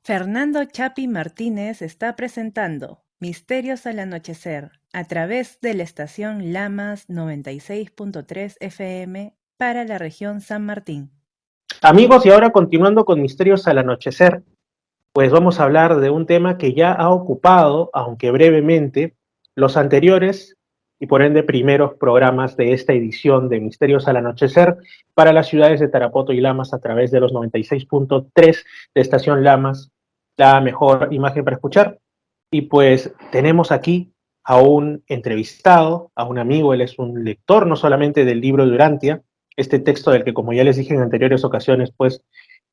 Fernando Chapi Martínez está presentando Misterios al Anochecer a través de la estación Lamas 96.3 FM para la región San Martín. Amigos, y ahora continuando con Misterios al Anochecer, pues vamos a hablar de un tema que ya ha ocupado, aunque brevemente, los anteriores y por ende primeros programas de esta edición de Misterios al Anochecer para las ciudades de Tarapoto y Lamas a través de los 96.3 de Estación Lamas, la mejor imagen para escuchar. Y pues tenemos aquí a un entrevistado, a un amigo, él es un lector no solamente del libro de Urantia, este texto del que, como ya les dije en anteriores ocasiones, pues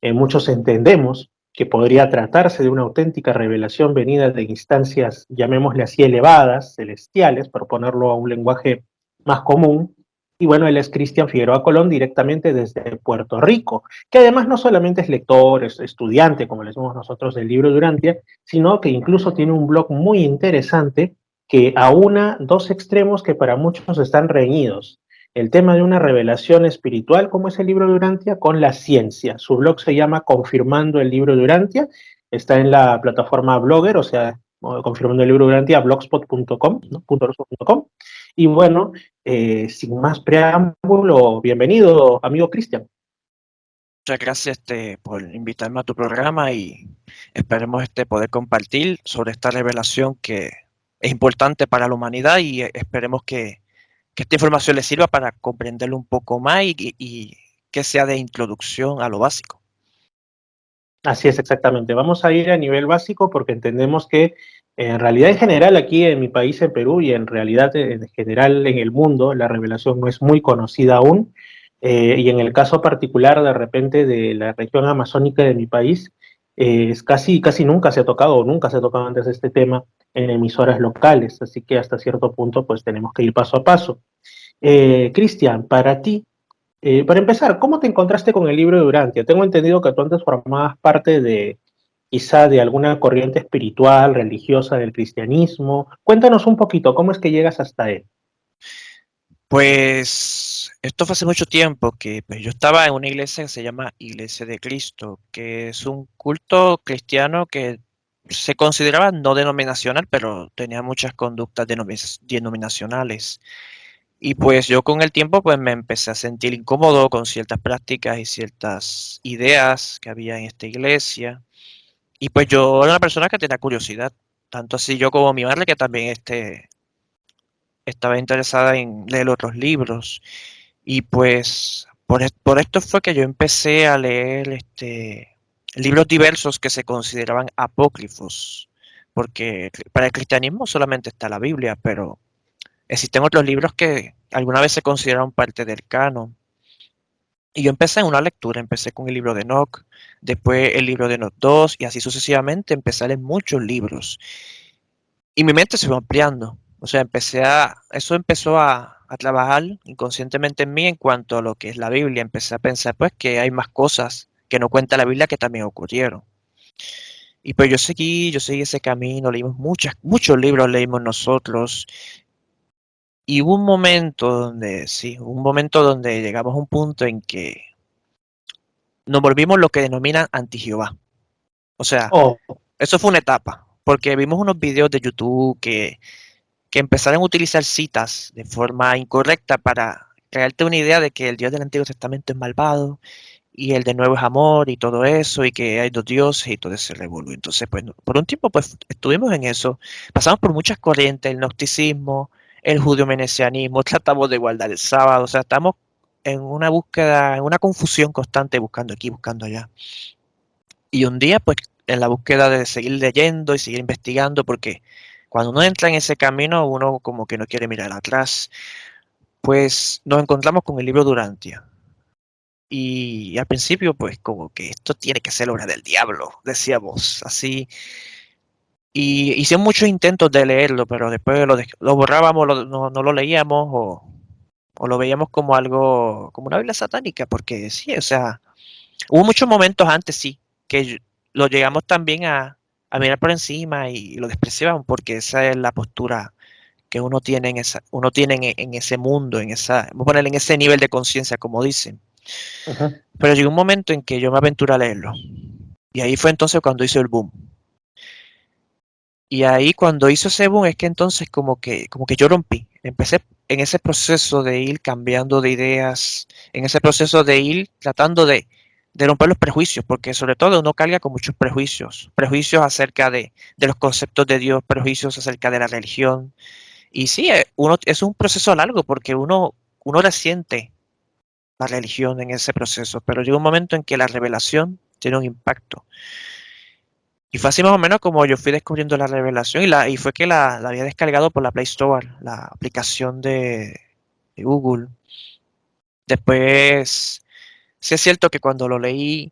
muchos entendemos que podría tratarse de una auténtica revelación venida de instancias, llamémosle así, elevadas, celestiales, por ponerlo a un lenguaje más común. Y bueno, él es Cristian Figueroa Colón, directamente desde Puerto Rico, que además no solamente es lector, es estudiante, como le decimos nosotros, del libro de Urantia, sino que incluso tiene un blog muy interesante que aúna dos extremos que para muchos están reñidos: el tema de una revelación espiritual, como es el libro de Urantia, con la ciencia. Su blog se llama Confirmando el libro de Urantia, está en la plataforma Blogger, o sea, Confirmando el libro de Urantia, blogspot.com, ¿no? .blogspot.com. Y bueno, sin más preámbulo, bienvenido, amigo Cristian. Muchas gracias por invitarme a tu programa y esperemos poder compartir sobre esta revelación que es importante para la humanidad y esperemos que esta información les sirva para comprenderlo un poco más y que sea de introducción a lo básico. Así es, exactamente. Vamos a ir a nivel básico porque entendemos que en realidad en general aquí en mi país, en Perú, y en realidad en general en el mundo, la revelación no es muy conocida aún. Y en el caso particular de repente de la región amazónica de mi país, es casi nunca se ha tocado o nunca se ha tocado antes este tema en emisoras locales. Así que hasta cierto punto pues tenemos que ir paso a paso. Cristian, para ti, para empezar, ¿cómo te encontraste con el libro de Urantia? Tengo entendido que tú antes formabas parte de, quizá, de alguna corriente espiritual, religiosa del cristianismo. Cuéntanos un poquito, ¿cómo es que llegas hasta él? Pues esto fue hace mucho tiempo que pues, yo estaba en una iglesia que se llama Iglesia de Cristo, que es un culto cristiano que se consideraba no denominacional, pero tenía muchas conductas denominacionales. Y pues yo con el tiempo pues me empecé a sentir incómodo con ciertas prácticas y ciertas ideas que había en esta iglesia. Y pues yo era una persona que tenía curiosidad, tanto así yo como mi madre, que también estaba interesada en leer otros libros. Y pues por esto fue que yo empecé a leer libros diversos que se consideraban apócrifos, porque para el cristianismo solamente está la Biblia, pero existen otros libros que alguna vez se consideraron parte del canon. Y yo empecé en una lectura, empecé con el libro de Enoch, después el libro de Enoch 2 y así sucesivamente empecé a leer muchos libros. Y mi mente se fue ampliando. O sea, eso empezó a trabajar inconscientemente en mí en cuanto a lo que es la Biblia. Empecé a pensar pues que hay más cosas que no cuenta la Biblia que también ocurrieron. Y pues yo seguí ese camino, leímos muchos libros leímos nosotros. Y hubo un momento donde llegamos a un punto en que nos volvimos lo que denominan anti-Jehová. O sea, Oh, eso fue una etapa, porque vimos unos videos de YouTube que empezaron a utilizar citas de forma incorrecta para crearte una idea de que el Dios del Antiguo Testamento es malvado y el de Nuevo es amor y todo eso, y que hay dos dioses y todo ese revolú. Entonces, pues, por un tiempo, pues, estuvimos en eso. Pasamos por muchas corrientes, el gnosticismo, el judeo-menesianismo, tratamos de guardar el sábado, o sea, estamos en una búsqueda, en una confusión constante, buscando aquí, buscando allá. Y un día, pues, en la búsqueda de seguir leyendo y seguir investigando, porque cuando uno entra en ese camino, uno como que no quiere mirar atrás, pues nos encontramos con el libro Durantia. Y al principio, pues como que esto tiene que ser obra del diablo, decíamos así. Y hicimos muchos intentos de leerlo, pero después lo borrábamos, no lo leíamos o lo veíamos como algo, como una Biblia satánica, porque sí, o sea, hubo muchos momentos antes, sí, que lo llegamos también a mirar por encima y lo despreciábamos, porque esa es la postura que uno tiene uno tiene en ese mundo, vamos a ponerle en ese nivel de conciencia, como dicen. uh-huh. Pero llegó un momento en que yo me aventuré a leerlo. Y ahí fue entonces cuando hizo el boom. Y ahí cuando hizo ese boom es que entonces como que yo rompí. Empecé en ese proceso de ir cambiando de ideas, en ese proceso de ir tratando de romper los prejuicios, porque sobre todo uno carga con muchos prejuicios, prejuicios acerca de los conceptos de Dios, prejuicios acerca de la religión. Y sí, uno, es un proceso largo porque uno resiente la religión en ese proceso, pero llega un momento en que la revelación tiene un impacto. Y fue así más o menos como yo fui descubriendo la revelación y fue que la había descargado por la Play Store, la aplicación de Google. Después, sí es cierto que cuando lo leí,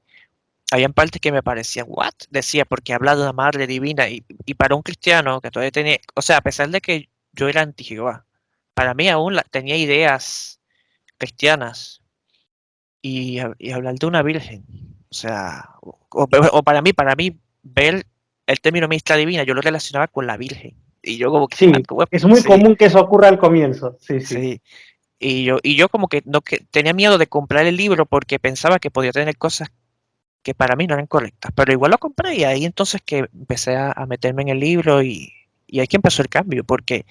habían partes que me parecían, ¿what? Decía, porque habla de una madre divina y para un cristiano que todavía tenía, o sea, a pesar de que yo era anti-Jehová, para mí aún tenía ideas cristianas y hablar de una virgen, o sea, o para mí, ver el término ministra divina, yo lo relacionaba con la virgen. Y yo como que, what, Sí, es muy sí, común que eso ocurra al comienzo. Sí, sí. sí. Y yo como que no que tenía miedo de comprar el libro porque pensaba que podía tener cosas que para mí no eran correctas. Pero igual lo compré y ahí entonces que empecé a meterme en el libro y ahí que empezó el cambio, porque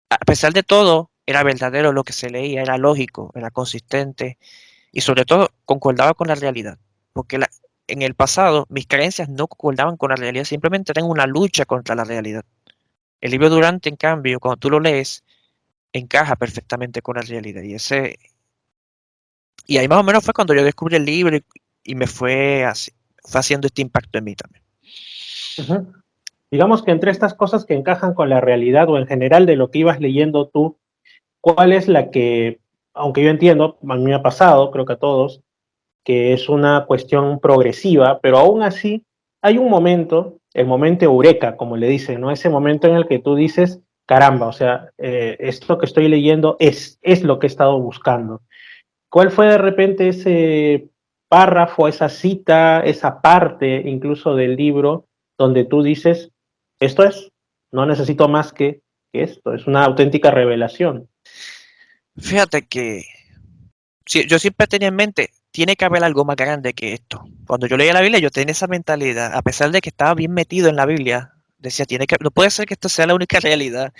a pesar de todo, era verdadero lo que se leía, era lógico, era consistente y sobre todo concordaba con la realidad, porque en el pasado mis creencias no concordaban con la realidad, simplemente eran una lucha contra la realidad. El libro Durante, en cambio, cuando tú lo lees, encaja perfectamente con la realidad y ahí más o menos fue cuando yo descubrí el libro y me fue haciendo este impacto en mí también. Ujú. Digamos que entre estas cosas que encajan con la realidad o en general de lo que ibas leyendo tú, ¿cuál es la que, aunque yo entiendo, a mí me ha pasado, creo que a todos, que es una cuestión progresiva, pero aún así hay un momento, el momento eureka, como le dicen, ¿no? Ese momento en el que tú dices, caramba, o sea, esto que estoy leyendo es lo que he estado buscando. ¿Cuál fue de repente ese párrafo, esa cita, esa parte incluso del libro donde tú dices, esto es, no necesito más que esto, es una auténtica revelación? Fíjate que sí, yo siempre tenía en mente, tiene que haber algo más grande que esto. Cuando yo leía la Biblia, yo tenía esa mentalidad, a pesar de que estaba bien metido en la Biblia, decía, no puede ser que esto sea la única realidad.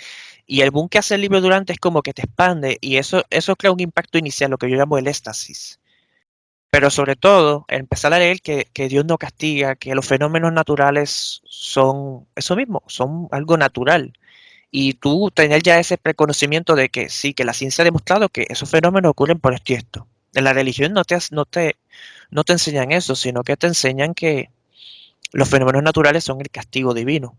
Y el boom que hace el libro Durante es como que te expande y eso crea un impacto inicial, lo que yo llamo el éxtasis. Pero sobre todo, empezar a leer que Dios no castiga, que los fenómenos naturales son eso mismo, son algo natural. Y tú tener ya ese reconocimiento de que sí, que la ciencia ha demostrado que esos fenómenos ocurren por esto y esto. En la religión no te enseñan eso, sino que te enseñan que los fenómenos naturales son el castigo divino.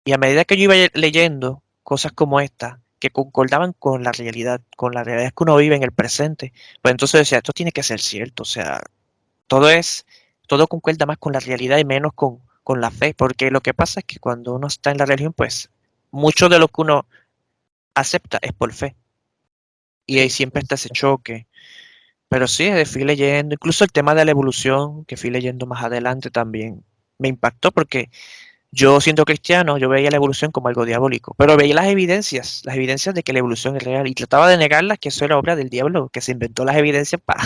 Y a medida que yo iba leyendo cosas como esta, que concordaban con la realidad que uno vive en el presente, pues entonces decía, esto tiene que ser cierto, o sea, todo es, todo concuerda más con la realidad y menos con la fe, porque lo que pasa es que cuando uno está en la religión, pues mucho de lo que uno acepta es por fe. Y ahí Sí, siempre está ese choque. Pero sí, fui leyendo, incluso el tema de la evolución, que fui leyendo más adelante también, me impactó porque yo siendo cristiano, yo veía la evolución como algo diabólico, pero veía las evidencias de que la evolución es real y trataba de negarlas que eso era obra del diablo, que se inventó las evidencias para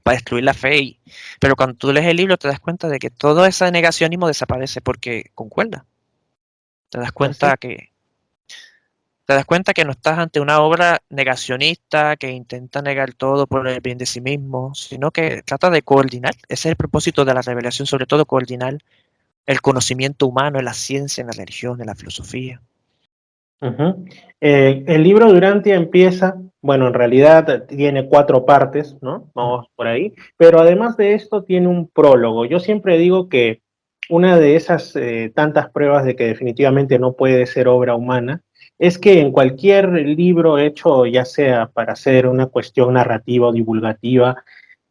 destruir la fe. Pero cuando tú lees el libro te das cuenta de que todo ese negacionismo desaparece porque concuerda. Te das así. cuenta que Te das cuenta que no estás ante una obra negacionista que intenta negar todo por el bien de sí mismo, sino que trata de coordinar. Ese es el propósito de la revelación, sobre todo coordinar el conocimiento humano en la ciencia, en la religión, en la filosofía. Ujú. El libro Durantia empieza, bueno, en realidad tiene 4 partes, ¿no? Mm. Vamos por ahí, pero además de esto tiene un prólogo. Yo siempre digo que una de esas tantas pruebas de que definitivamente no puede ser obra humana es que en cualquier libro hecho, ya sea para hacer una cuestión narrativa o divulgativa,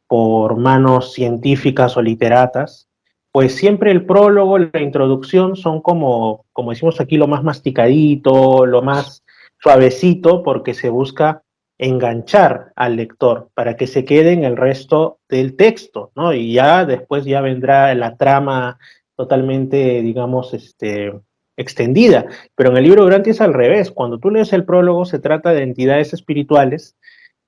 por manos científicas o literatas, pues siempre el prólogo, la introducción son como decimos aquí, lo más masticadito, lo más suavecito, porque se busca enganchar al lector para que se quede en el resto del texto, ¿no? Y ya después ya vendrá la trama totalmente, digamos, extendida. Pero en el libro Durante es al revés. Cuando tú lees el prólogo, se trata de entidades espirituales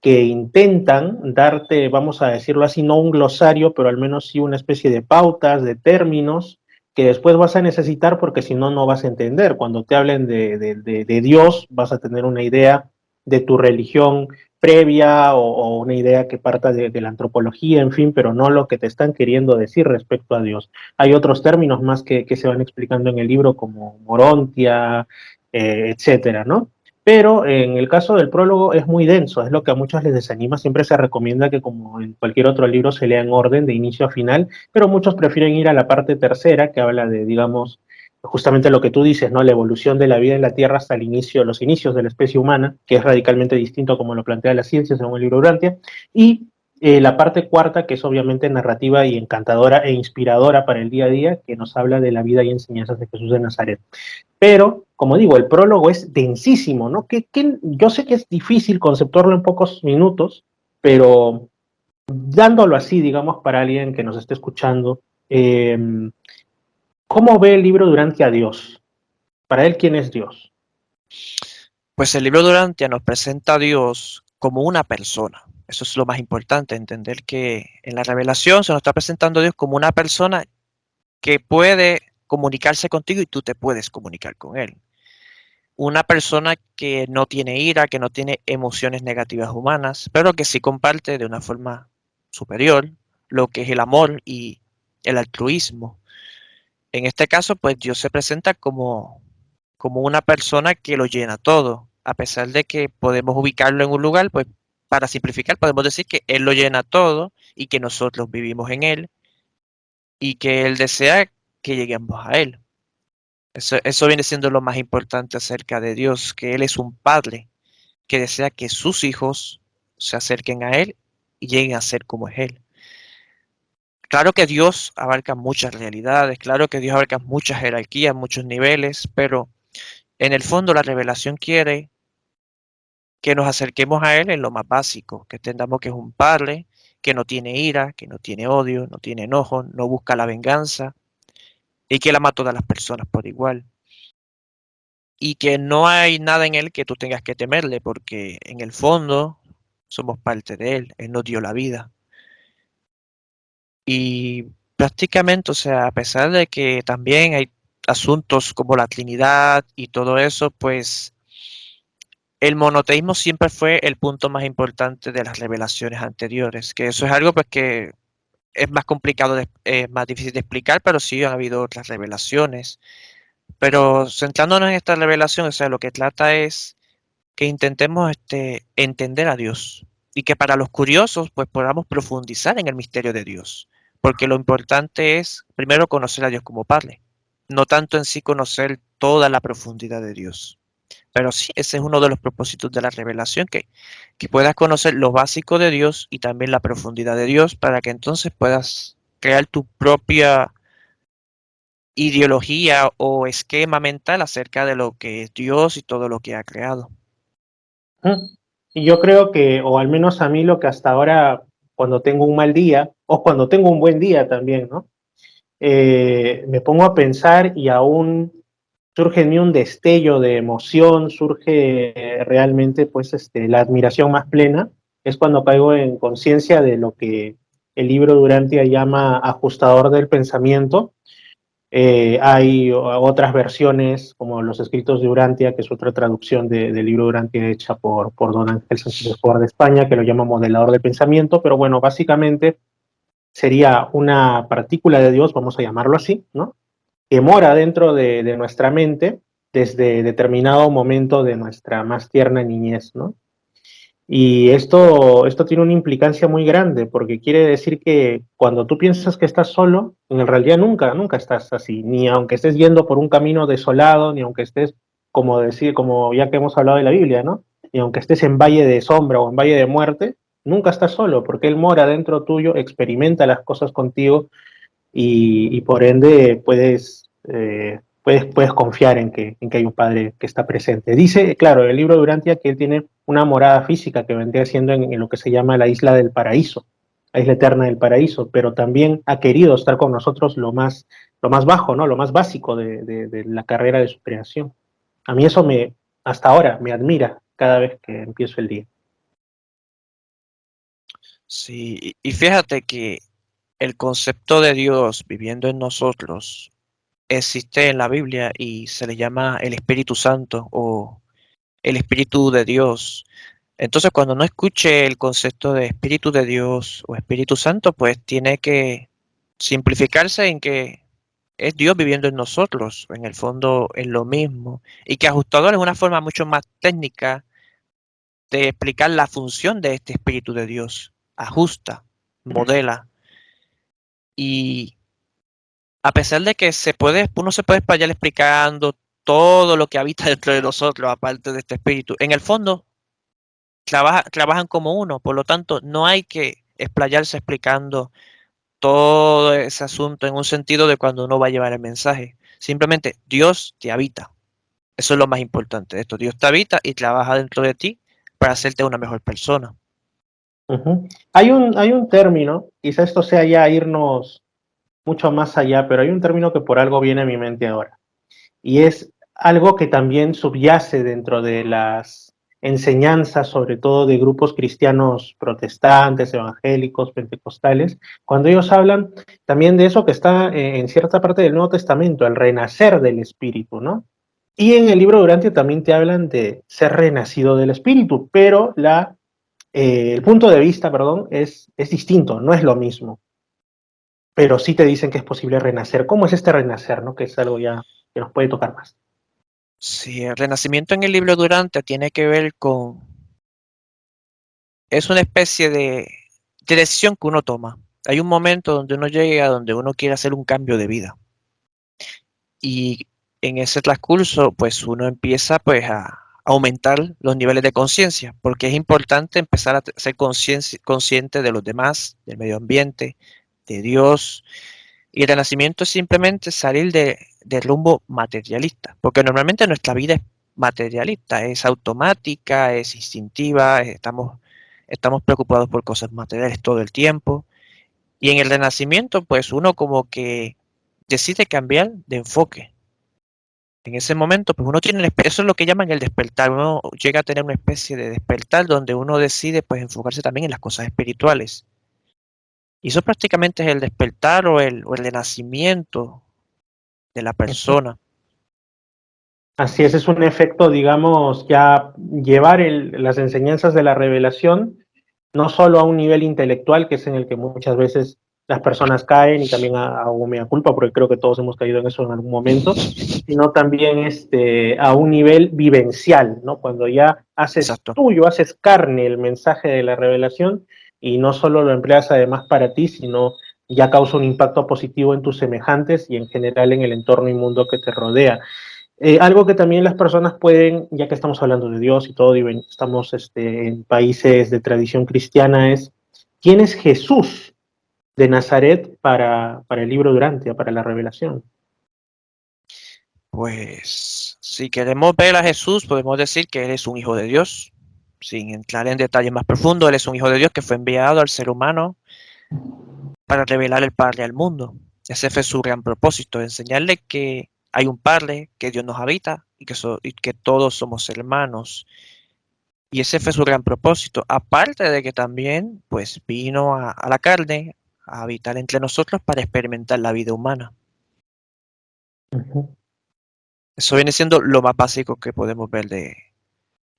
que intentan darte, vamos a decirlo así, no un glosario, pero al menos sí una especie de pautas, de términos, que después vas a necesitar porque si no, no vas a entender. Cuando te hablen de Dios, vas a tener una idea de tu religión previa o una idea que parta de la antropología, en fin, pero no lo que te están queriendo decir respecto a Dios. Hay otros términos más que se van explicando en el libro, como morontia, etcétera, ¿no? Pero en el caso del prólogo es muy denso, es lo que a muchos les desanima. Siempre se recomienda que, como en cualquier otro libro, se lea en orden de inicio a final, pero muchos prefieren ir a la parte tercera, que habla de, digamos, justamente lo que tú dices, ¿no? La evolución de la vida en la Tierra hasta el inicio, los inicios de la especie humana, que es radicalmente distinto como lo plantea la ciencia según el libro Urantia, y la parte cuarta, que es obviamente narrativa y encantadora e inspiradora para el día a día, que nos habla de la vida y enseñanzas de Jesús de Nazaret. Pero, como digo, el prólogo es densísimo, ¿no? Yo sé que es difícil conceptuarlo en pocos minutos, pero dándolo así, digamos, para alguien que nos esté escuchando, eh, ¿cómo ve el libro Durante a Dios? Para él, ¿quién es Dios? Pues el libro de Urantia nos presenta a Dios como una persona. Eso es lo más importante, entender que en la revelación se nos está presentando a Dios como una persona que puede comunicarse contigo y tú te puedes comunicar con él. Una persona que no tiene ira, que no tiene emociones negativas humanas, pero que sí comparte de una forma superior lo que es el amor y el altruismo. En este caso, pues Dios se presenta como una persona que lo llena todo, a pesar de que podemos ubicarlo en un lugar, pues para simplificar podemos decir que Él lo llena todo y que nosotros vivimos en Él y que Él desea que lleguemos a Él. Eso viene siendo lo más importante acerca de Dios, que Él es un padre que desea que sus hijos se acerquen a Él y lleguen a ser como es Él. Claro que Dios abarca muchas realidades, claro que Dios abarca muchas jerarquías, muchos niveles, pero en el fondo la revelación quiere que nos acerquemos a Él en lo más básico, que entendamos que es un Padre, que no tiene ira, que no tiene odio, no tiene enojo, no busca la venganza y que Él ama a todas las personas por igual. Y que no hay nada en Él que tú tengas que temerle, porque en el fondo somos parte de Él, Él nos dio la vida. Y prácticamente, o sea, a pesar de que también hay asuntos como la Trinidad y todo eso, pues el monoteísmo siempre fue el punto más importante de las revelaciones anteriores, que eso es algo pues que es más complicado, más difícil de explicar, pero sí han habido otras revelaciones. Pero centrándonos en esta revelación, o sea, lo que trata es que intentemos entender a Dios y que para los curiosos pues podamos profundizar en el misterio de Dios, porque lo importante es primero conocer a Dios como Padre, no tanto en sí conocer toda la profundidad de Dios. Pero sí, ese es uno de los propósitos de la revelación, que puedas conocer lo básico de Dios y también la profundidad de Dios para que entonces puedas crear tu propia ideología o esquema mental acerca de lo que es Dios y todo lo que ha creado. Y yo creo que, o al menos a mí lo que hasta ahora, cuando tengo un mal día, o cuando tengo un buen día también, ¿no? Me pongo a pensar y aún surge en mí un destello de emoción, surge realmente pues la admiración más plena, es cuando caigo en conciencia de lo que el libro Durantia llama ajustador del pensamiento. Hay otras versiones, como los escritos de Urantia, que es otra traducción del libro Urantia hecha por don Ángel Sánchez Escobar de España, que lo llama modelador del pensamiento, pero bueno, básicamente sería una partícula de Dios, vamos a llamarlo así, ¿no? Que mora dentro de nuestra mente desde determinado momento de nuestra más tierna niñez, ¿no? Y esto tiene una implicancia muy grande, porque quiere decir que cuando tú piensas que estás solo, en realidad nunca estás así, ni aunque estés yendo por un camino desolado, ni aunque estés, como decir, como ya que hemos hablado de la Biblia, ¿no? Ni aunque estés en valle de sombra o en valle de muerte, nunca estás solo, porque Él mora dentro tuyo, experimenta las cosas contigo y por ende puedes confiar en que hay un Padre que está presente. Dice, claro, el libro de Urantia que él tiene una morada física que vendría siendo en lo que se llama la isla del paraíso, la isla eterna del paraíso, pero también ha querido estar con nosotros lo más bajo, ¿no? Lo más básico de la carrera de su creación. A mí eso hasta ahora me admira cada vez que empiezo el día. Sí, y fíjate que el concepto de Dios viviendo en nosotros existe en la Biblia y se le llama el Espíritu Santo o el Espíritu de Dios. Entonces, cuando uno escuche el concepto de Espíritu de Dios o Espíritu Santo, pues tiene que simplificarse en que es Dios viviendo en nosotros, en el fondo es lo mismo, y que ajustador es una forma mucho más técnica de explicar la función de este Espíritu de Dios. Ajusta, modela, y a pesar de que uno se puede explayar explicando todo lo que habita dentro de nosotros, aparte de este Espíritu, en el fondo trabajan como uno, por lo tanto, no hay que explayarse explicando todo ese asunto en un sentido de cuando uno va a llevar el mensaje. Simplemente Dios te habita. Eso es lo más importante de esto. Dios te habita y trabaja dentro de ti para hacerte una mejor persona. Ujú. Hay un término, quizá esto sea ya irnos mucho más allá, pero hay un término que por algo viene a mi mente ahora. Y es algo que también subyace dentro de las enseñanzas, sobre todo de grupos cristianos protestantes, evangélicos, pentecostales, cuando ellos hablan también de eso que está en cierta parte del Nuevo Testamento, el renacer del Espíritu, ¿no? Y en el libro Durante también te hablan de ser renacido del Espíritu, pero el punto de vista, perdón, es distinto, no es lo mismo, pero sí te dicen que es posible renacer. ¿Cómo es este renacer, no? Que es algo ya que nos puede tocar más. Sí, el renacimiento en el libro Durante tiene que ver es una especie de decisión que uno toma. Hay un momento donde uno llega, donde uno quiere hacer un cambio de vida. Y en ese transcurso, pues uno empieza pues a aumentar los niveles de conciencia, porque es importante empezar a ser consciente de los demás, del medio ambiente, de Dios. Y el renacimiento es simplemente salir del rumbo materialista, porque normalmente nuestra vida es materialista, es automática, es instintiva, estamos preocupados por cosas materiales todo el tiempo. Y en el renacimiento, pues uno como que decide cambiar de enfoque. En ese momento, pues uno tiene, eso es lo que llaman el despertar, uno llega a tener una especie de despertar donde uno decide pues enfocarse también en las cosas espirituales. Y eso prácticamente es el despertar o el renacimiento de la Ujú. persona. Así es un efecto, digamos, ya llevar las enseñanzas de la revelación no solo a un nivel intelectual, que es en el que muchas veces las personas caen y también hago mea culpa, porque creo que todos hemos caído en eso en algún momento, sino también a un nivel vivencial, ¿no? Cuando ya haces Exacto. tuyo, haces carne el mensaje de la revelación y no solo lo empleas además para ti, sino ya causa un impacto positivo en tus semejantes y en general en el entorno y mundo que te rodea. Algo que también las personas pueden, ya que estamos hablando de Dios y todo, y estamos en países de tradición cristiana, es ¿quién es Jesús de Nazaret para el libro Durante, para la revelación? Pues si queremos ver a Jesús, podemos decir que Él es un hijo de Dios. Sin entrar en detalles más profundos, Él es un hijo de Dios que fue enviado al ser humano para revelar el Padre al mundo. Ese fue su gran propósito, enseñarle que hay un Padre, que Dios nos habita y que todos somos hermanos. Y ese fue su gran propósito. Aparte de que también pues vino a la carne a habitar entre nosotros para experimentar la vida humana. Ujú, Eso viene siendo lo más básico que podemos ver de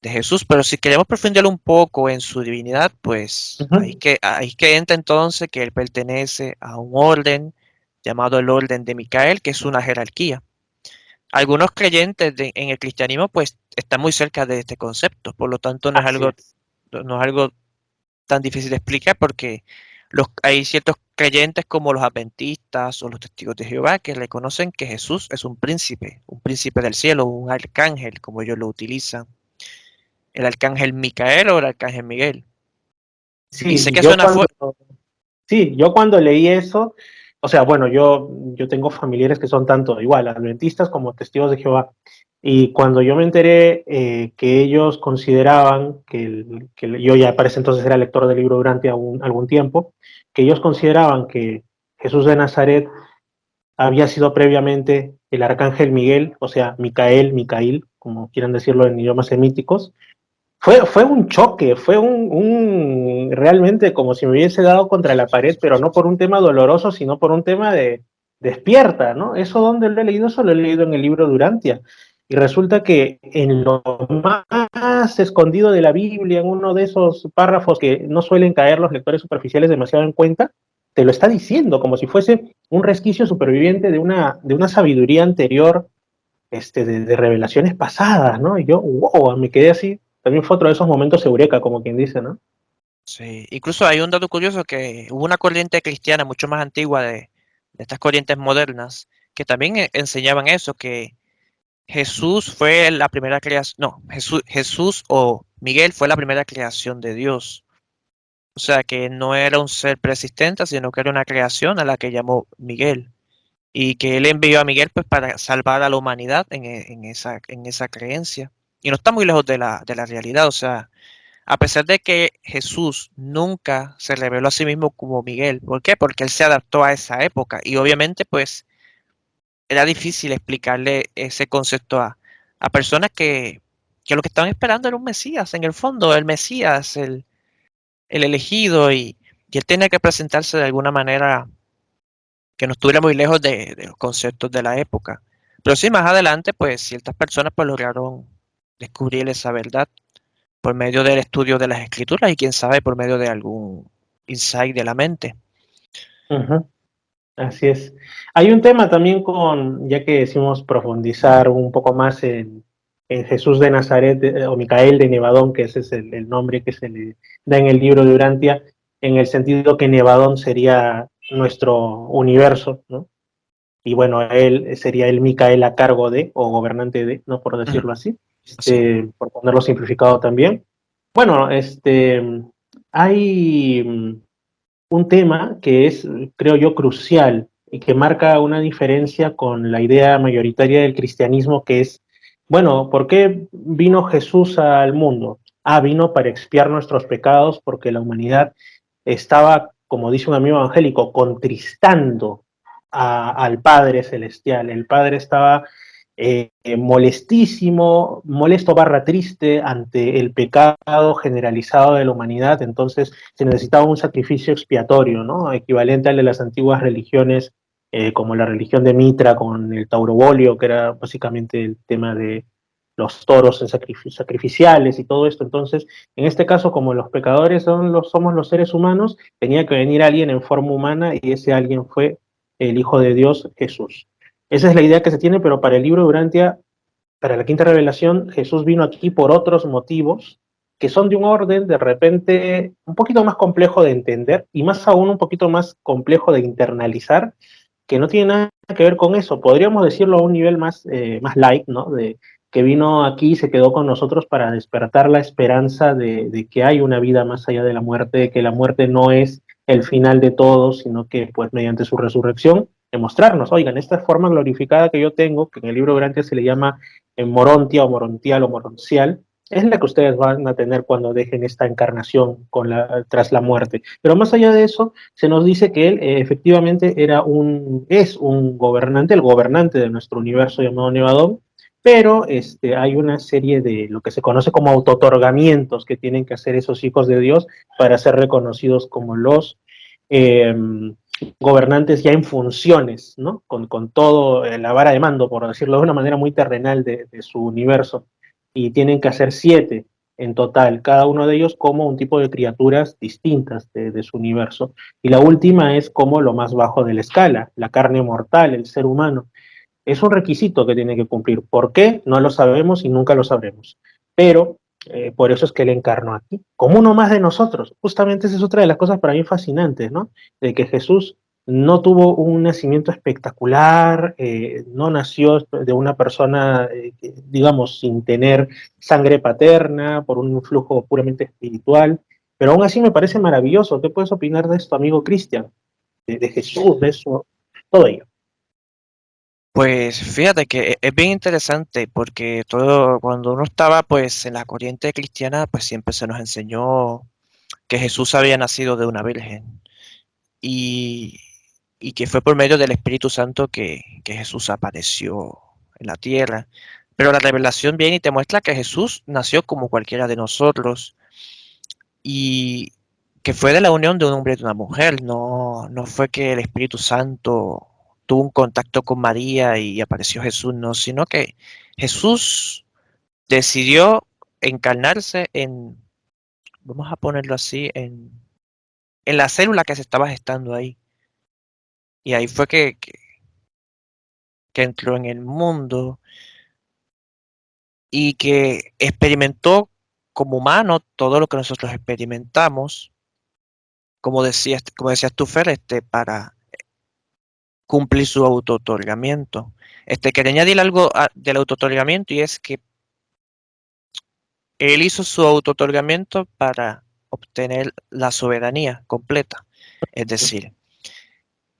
Jesús, pero si queremos profundizar un poco en su divinidad, pues ujú. ahí que entra entonces que él pertenece a un orden llamado el orden de Micael, que es una jerarquía. Algunos creyentes en el cristianismo pues están muy cerca de este concepto, por lo tanto Así es. no es algo tan difícil de explicar porque hay ciertos creyentes como los adventistas o los testigos de Jehová que reconocen que Jesús es un príncipe del cielo, un arcángel, como ellos lo utilizan, el arcángel Micael o el arcángel Miguel. Y sé Sí, que suena fuerte. sí, yo cuando leí eso, o sea, bueno, yo tengo familiares que son tanto igual, adventistas como testigos de Jehová. Y cuando yo me enteré que ellos consideraban yo ya para ese entonces era lector del libro durante algún tiempo, que ellos consideraban que Jesús de Nazaret había sido previamente el arcángel Miguel, o sea, Micael, Micail, como quieran decirlo en idiomas semíticos, fue un choque, fue realmente como si me hubiese dado contra la pared, pero no por un tema doloroso, sino por un tema de despierta, ¿no? ¿Eso dónde lo he leído? Eso lo he leído en el libro Durantia. Y resulta que en lo más escondido de la Biblia, en uno de esos párrafos que no suelen caer los lectores superficiales demasiado en cuenta, te lo está diciendo como si fuese un resquicio superviviente de una sabiduría anterior, de revelaciones pasadas, ¿no? Y yo, wow, me quedé así. También fue otro de esos momentos eureka, como quien dice, ¿no? Sí, incluso hay un dato curioso que hubo una corriente cristiana mucho más antigua de estas corrientes modernas que también enseñaban eso, que Jesús fue la primera creación, no, Jesús o Miguel fue la primera creación de Dios. O sea, que no era un ser preexistente, sino que era una creación a la que llamó Miguel. Y que él envió a Miguel pues para salvar a la humanidad en esa creencia. Y no está muy lejos de la realidad. O sea, a pesar de que Jesús nunca se reveló a sí mismo como Miguel. ¿Por qué? Porque él se adaptó a esa época. Y obviamente pues era difícil explicarle ese concepto a personas que lo que estaban esperando era un Mesías, en el fondo, el Mesías, el elegido, y él tenía que presentarse de alguna manera que no estuviera muy lejos de los conceptos de la época. Pero sí, más adelante, pues ciertas personas pues lograron descubrir esa verdad por medio del estudio de las escrituras y quién sabe por medio de algún insight de la mente. Ujú, así es. Hay un tema también ya que decimos profundizar un poco más en Jesús de Nazaret o Micael de Nevadón, que ese es el nombre que se le da en el libro de Urantia, en el sentido que Nevadón sería nuestro universo, ¿no? Y bueno, él sería el Micael a cargo de, o gobernante de, ¿no? Por Ujú, decirlo así, así es. por ponerlo simplificado también. Bueno, hay un tema que es, creo yo, crucial y que marca una diferencia con la idea mayoritaria del cristianismo, que es, bueno, ¿por qué vino Jesús al mundo? Ah, vino para expiar nuestros pecados porque la humanidad estaba, como dice un amigo evangélico, contristando al Padre Celestial. El Padre estaba molestísimo, molesto barra triste ante el pecado generalizado de la humanidad, entonces se necesitaba un sacrificio expiatorio, ¿no? Equivalente al de las antiguas religiones, como la religión de Mitra con el taurobolio, que era básicamente el tema de los toros en sacrificiales y todo esto. Entonces, en este caso, como los pecadores somos los seres humanos, tenía que venir alguien en forma humana y ese alguien fue el Hijo de Dios, Jesús. Esa es la idea que se tiene, pero para el libro de Urantia, para la quinta revelación, Jesús vino aquí por otros motivos que son de un orden de repente un poquito más complejo de entender y más aún un poquito más complejo de internalizar, que no tiene nada que ver con eso. Podríamos decirlo a un nivel más light, ¿no? De que vino aquí y se quedó con nosotros para despertar la esperanza de que hay una vida más allá de la muerte, de que la muerte no es el final de todo, sino que pues mediante su resurrección, demostrarnos, oigan, esta forma glorificada que yo tengo, que en el libro grande se le llama morontia o morontial o moroncial, es la que ustedes van a tener cuando dejen esta encarnación tras la muerte. Pero más allá de eso, se nos dice que él efectivamente es un gobernante, el gobernante de nuestro universo llamado Nevadón, pero hay una serie de lo que se conoce como autotorgamientos que tienen que hacer esos hijos de Dios para ser reconocidos como los eh, gobernantes ya en funciones, ¿no? Con todo la vara de mando, por decirlo de una manera muy terrenal de su universo. Y tienen que hacer 7 en total, cada uno de ellos como un tipo de criaturas distintas de su universo. Y la última es como lo más bajo de la escala, la carne mortal, el ser humano. Es un requisito que tiene que cumplir. ¿Por qué? No lo sabemos y nunca lo sabremos. Pero por eso es que él encarnó aquí, como uno más de nosotros. Justamente esa es otra de las cosas para mí fascinantes, ¿no? De que Jesús no tuvo un nacimiento espectacular, no nació de una persona, digamos, sin tener sangre paterna, por un influjo puramente espiritual, pero aún así me parece maravilloso. ¿Qué puedes opinar de esto, amigo Cristian? De Jesús, de eso, todo ello. Pues fíjate que es bien interesante porque todo, cuando uno estaba pues en la corriente cristiana, pues siempre se nos enseñó que Jesús había nacido de una virgen y, y que fue por medio del Espíritu Santo que Jesús apareció en la tierra. Pero la revelación viene y te muestra que Jesús nació como cualquiera de nosotros y que fue de la unión de un hombre y de una mujer. No fue que el Espíritu Santo tuvo un contacto con María y apareció Jesús, no, sino que Jesús decidió encarnarse en, vamos a ponerlo así, en la célula que se estaba gestando ahí. Y ahí fue que entró en el mundo y que experimentó como humano todo lo que nosotros experimentamos, como decías tú, Fer, para cumplir su autootorgamiento. Quería añadir algo del autootorgamiento y es que él hizo su autootorgamiento para obtener la soberanía completa. Es decir,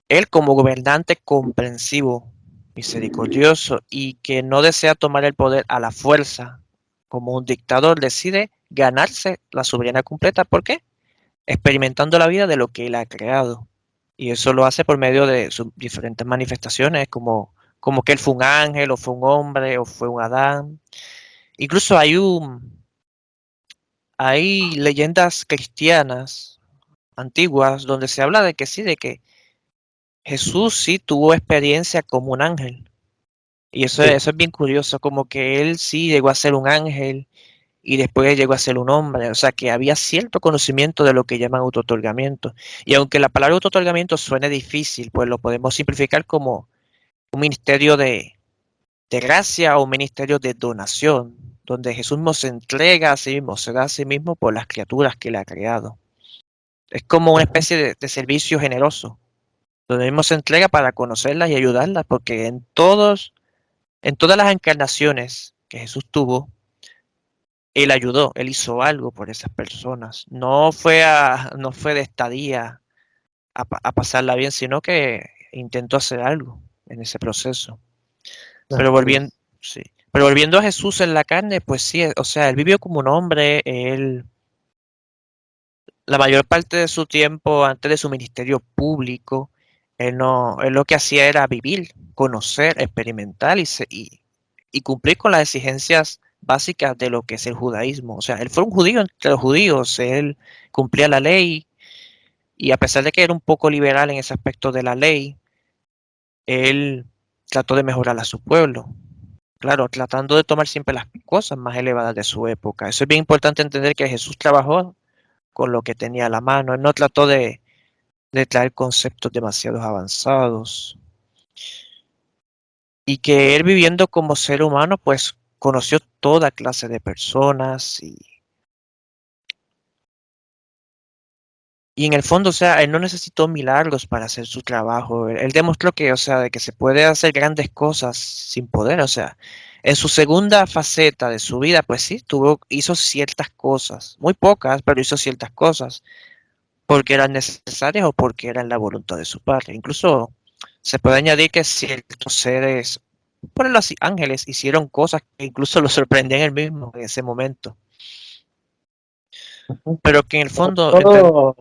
él como gobernante comprensivo, misericordioso y que no desea tomar el poder a la fuerza como un dictador, decide ganarse la soberanía completa. ¿Por qué? Experimentando la vida de lo que él ha creado. Y eso lo hace por medio de sus diferentes manifestaciones, como que él fue un ángel, o fue un hombre, o fue un Adán. Incluso hay leyendas cristianas antiguas donde se habla de que sí, de que Jesús sí tuvo experiencia como un ángel. Y Sí. eso es bien curioso, como que él sí llegó a ser un ángel y después llegó a ser un hombre. O sea, que había cierto conocimiento de lo que llaman autootorgamiento. Y aunque la palabra autootorgamiento suene difícil, pues lo podemos simplificar como un ministerio de gracia o un ministerio de donación, donde Jesús nos entrega a sí mismo, se da a sí mismo por las criaturas que él ha creado. Es como una Ujú. especie de servicio generoso, donde él mismo se entrega para conocerlas y ayudarlas, porque en todas las encarnaciones que Jesús tuvo, él ayudó, él hizo algo por esas personas. No fue de estadía a pasarla bien, sino que intentó hacer algo en ese proceso. Pero Así volviendo, es. sí. Pero volviendo a Jesús en la carne, pues sí, o sea, él vivió como un hombre, la mayor parte de su tiempo antes de su ministerio público, él lo que hacía era vivir, conocer, experimentar y cumplir con las exigencias básicas de lo que es el judaísmo. O sea, él fue un judío entre los judíos, él cumplía la ley y a pesar de que era un poco liberal en ese aspecto de la ley, él trató de mejorar a su pueblo. Claro, tratando de tomar siempre las cosas más elevadas de su época. Eso es bien importante entender que Jesús trabajó con lo que tenía a la mano. Él no trató de traer conceptos demasiado avanzados. Y que él viviendo como ser humano, pues conoció toda clase de personas y en el fondo, o sea, él no necesitó milagros para hacer su trabajo. Él demostró que, o sea, de que se puede hacer grandes cosas sin poder. O sea, en su segunda faceta de su vida, pues sí, hizo ciertas cosas, muy pocas, pero hizo ciertas cosas porque eran necesarias o porque eran la voluntad de su padre. Incluso se puede añadir que ciertos seres, por así, ángeles, hicieron cosas que incluso lo sorprendían él mismo en ese momento. Ujú. Pero que en el Sobre fondo, todo,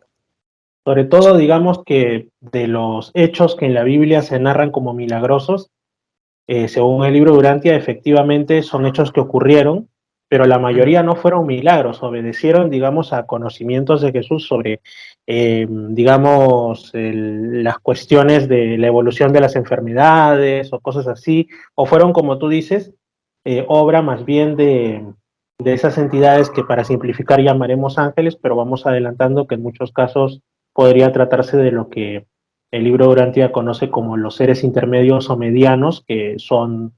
sobre todo, digamos que de los hechos que en la Biblia se narran como milagrosos, según el libro de Urantia, efectivamente son hechos que ocurrieron, pero la ujú, mayoría no fueron milagros, obedecieron, digamos, a conocimientos de Jesús sobre, digamos, las cuestiones de la evolución de las enfermedades o cosas así, o fueron, como tú dices, obra más bien de esas entidades que para simplificar llamaremos ángeles, pero vamos adelantando que en muchos casos podría tratarse de lo que el libro de Urantia conoce como los seres intermedios o medianos, que son,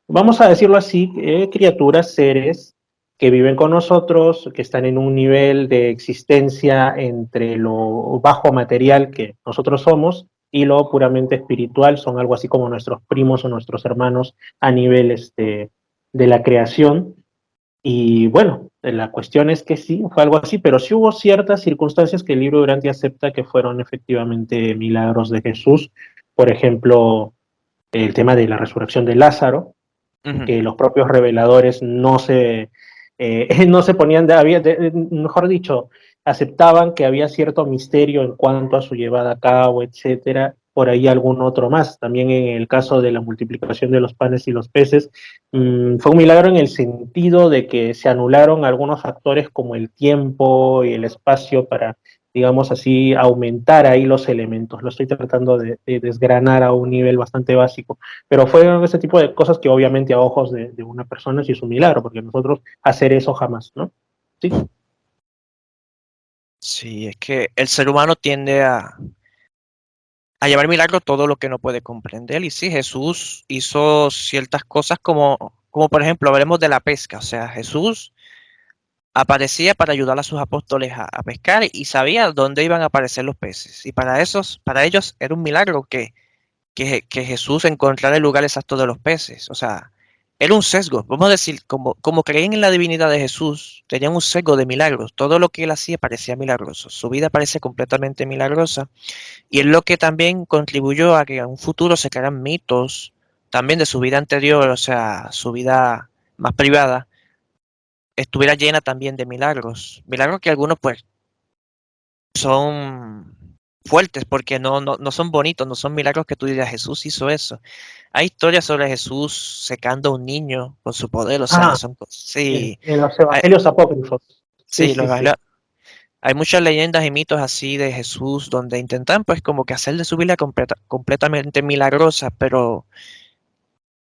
vamos a decirlo así, criaturas, seres que viven con nosotros, que están en un nivel de existencia entre lo bajo material que nosotros somos y lo puramente espiritual, son algo así como nuestros primos o nuestros hermanos a nivel de la creación. Y bueno, la cuestión es que sí, fue algo así, pero sí hubo ciertas circunstancias que el libro Durante acepta que fueron efectivamente milagros de Jesús. Por ejemplo, el tema de la resurrección de Lázaro, ujú. que los propios reveladores no se ponían mejor dicho, aceptaban que había cierto misterio en cuanto a su llevada a cabo, etcétera, por ahí algún otro más. También en el caso de la multiplicación de los panes y los peces, fue un milagro en el sentido de que se anularon algunos factores como el tiempo y el espacio para, digamos así, aumentar ahí los elementos. Lo estoy tratando de desgranar a un nivel bastante básico, pero fue ese tipo de cosas que obviamente a ojos de una persona sí es un milagro, porque nosotros hacer eso jamás, ¿no? Sí. Sí, es que el ser humano tiende a llamar milagro todo lo que no puede comprender. Y sí, Jesús hizo ciertas cosas como por ejemplo, hablemos de la pesca. O sea, Jesús aparecía para ayudar a sus apóstoles a pescar y sabía dónde iban a aparecer los peces. Y para ellos era un milagro que Jesús encontrara el lugar exacto de los peces. O sea, era un sesgo. Vamos a decir, como creían en la divinidad de Jesús, tenían un sesgo de milagros. Todo lo que él hacía parecía milagroso. Su vida parece completamente milagrosa. Y es lo que también contribuyó a que en un futuro se crearan mitos también de su vida anterior, o sea, su vida más privada, estuviera llena también de milagros. Milagros que algunos pues son fuertes porque no son bonitos, no son milagros que tú digas Jesús hizo eso. Hay historias sobre Jesús secando a un niño con su poder, o sea, Ah, son cosas. Sí, en los hay, evangelios apócrifos. Sí, sí, sí, sí. hay muchas leyendas y mitos así de Jesús donde intentan pues como que hacer de su vida completamente milagrosa, pero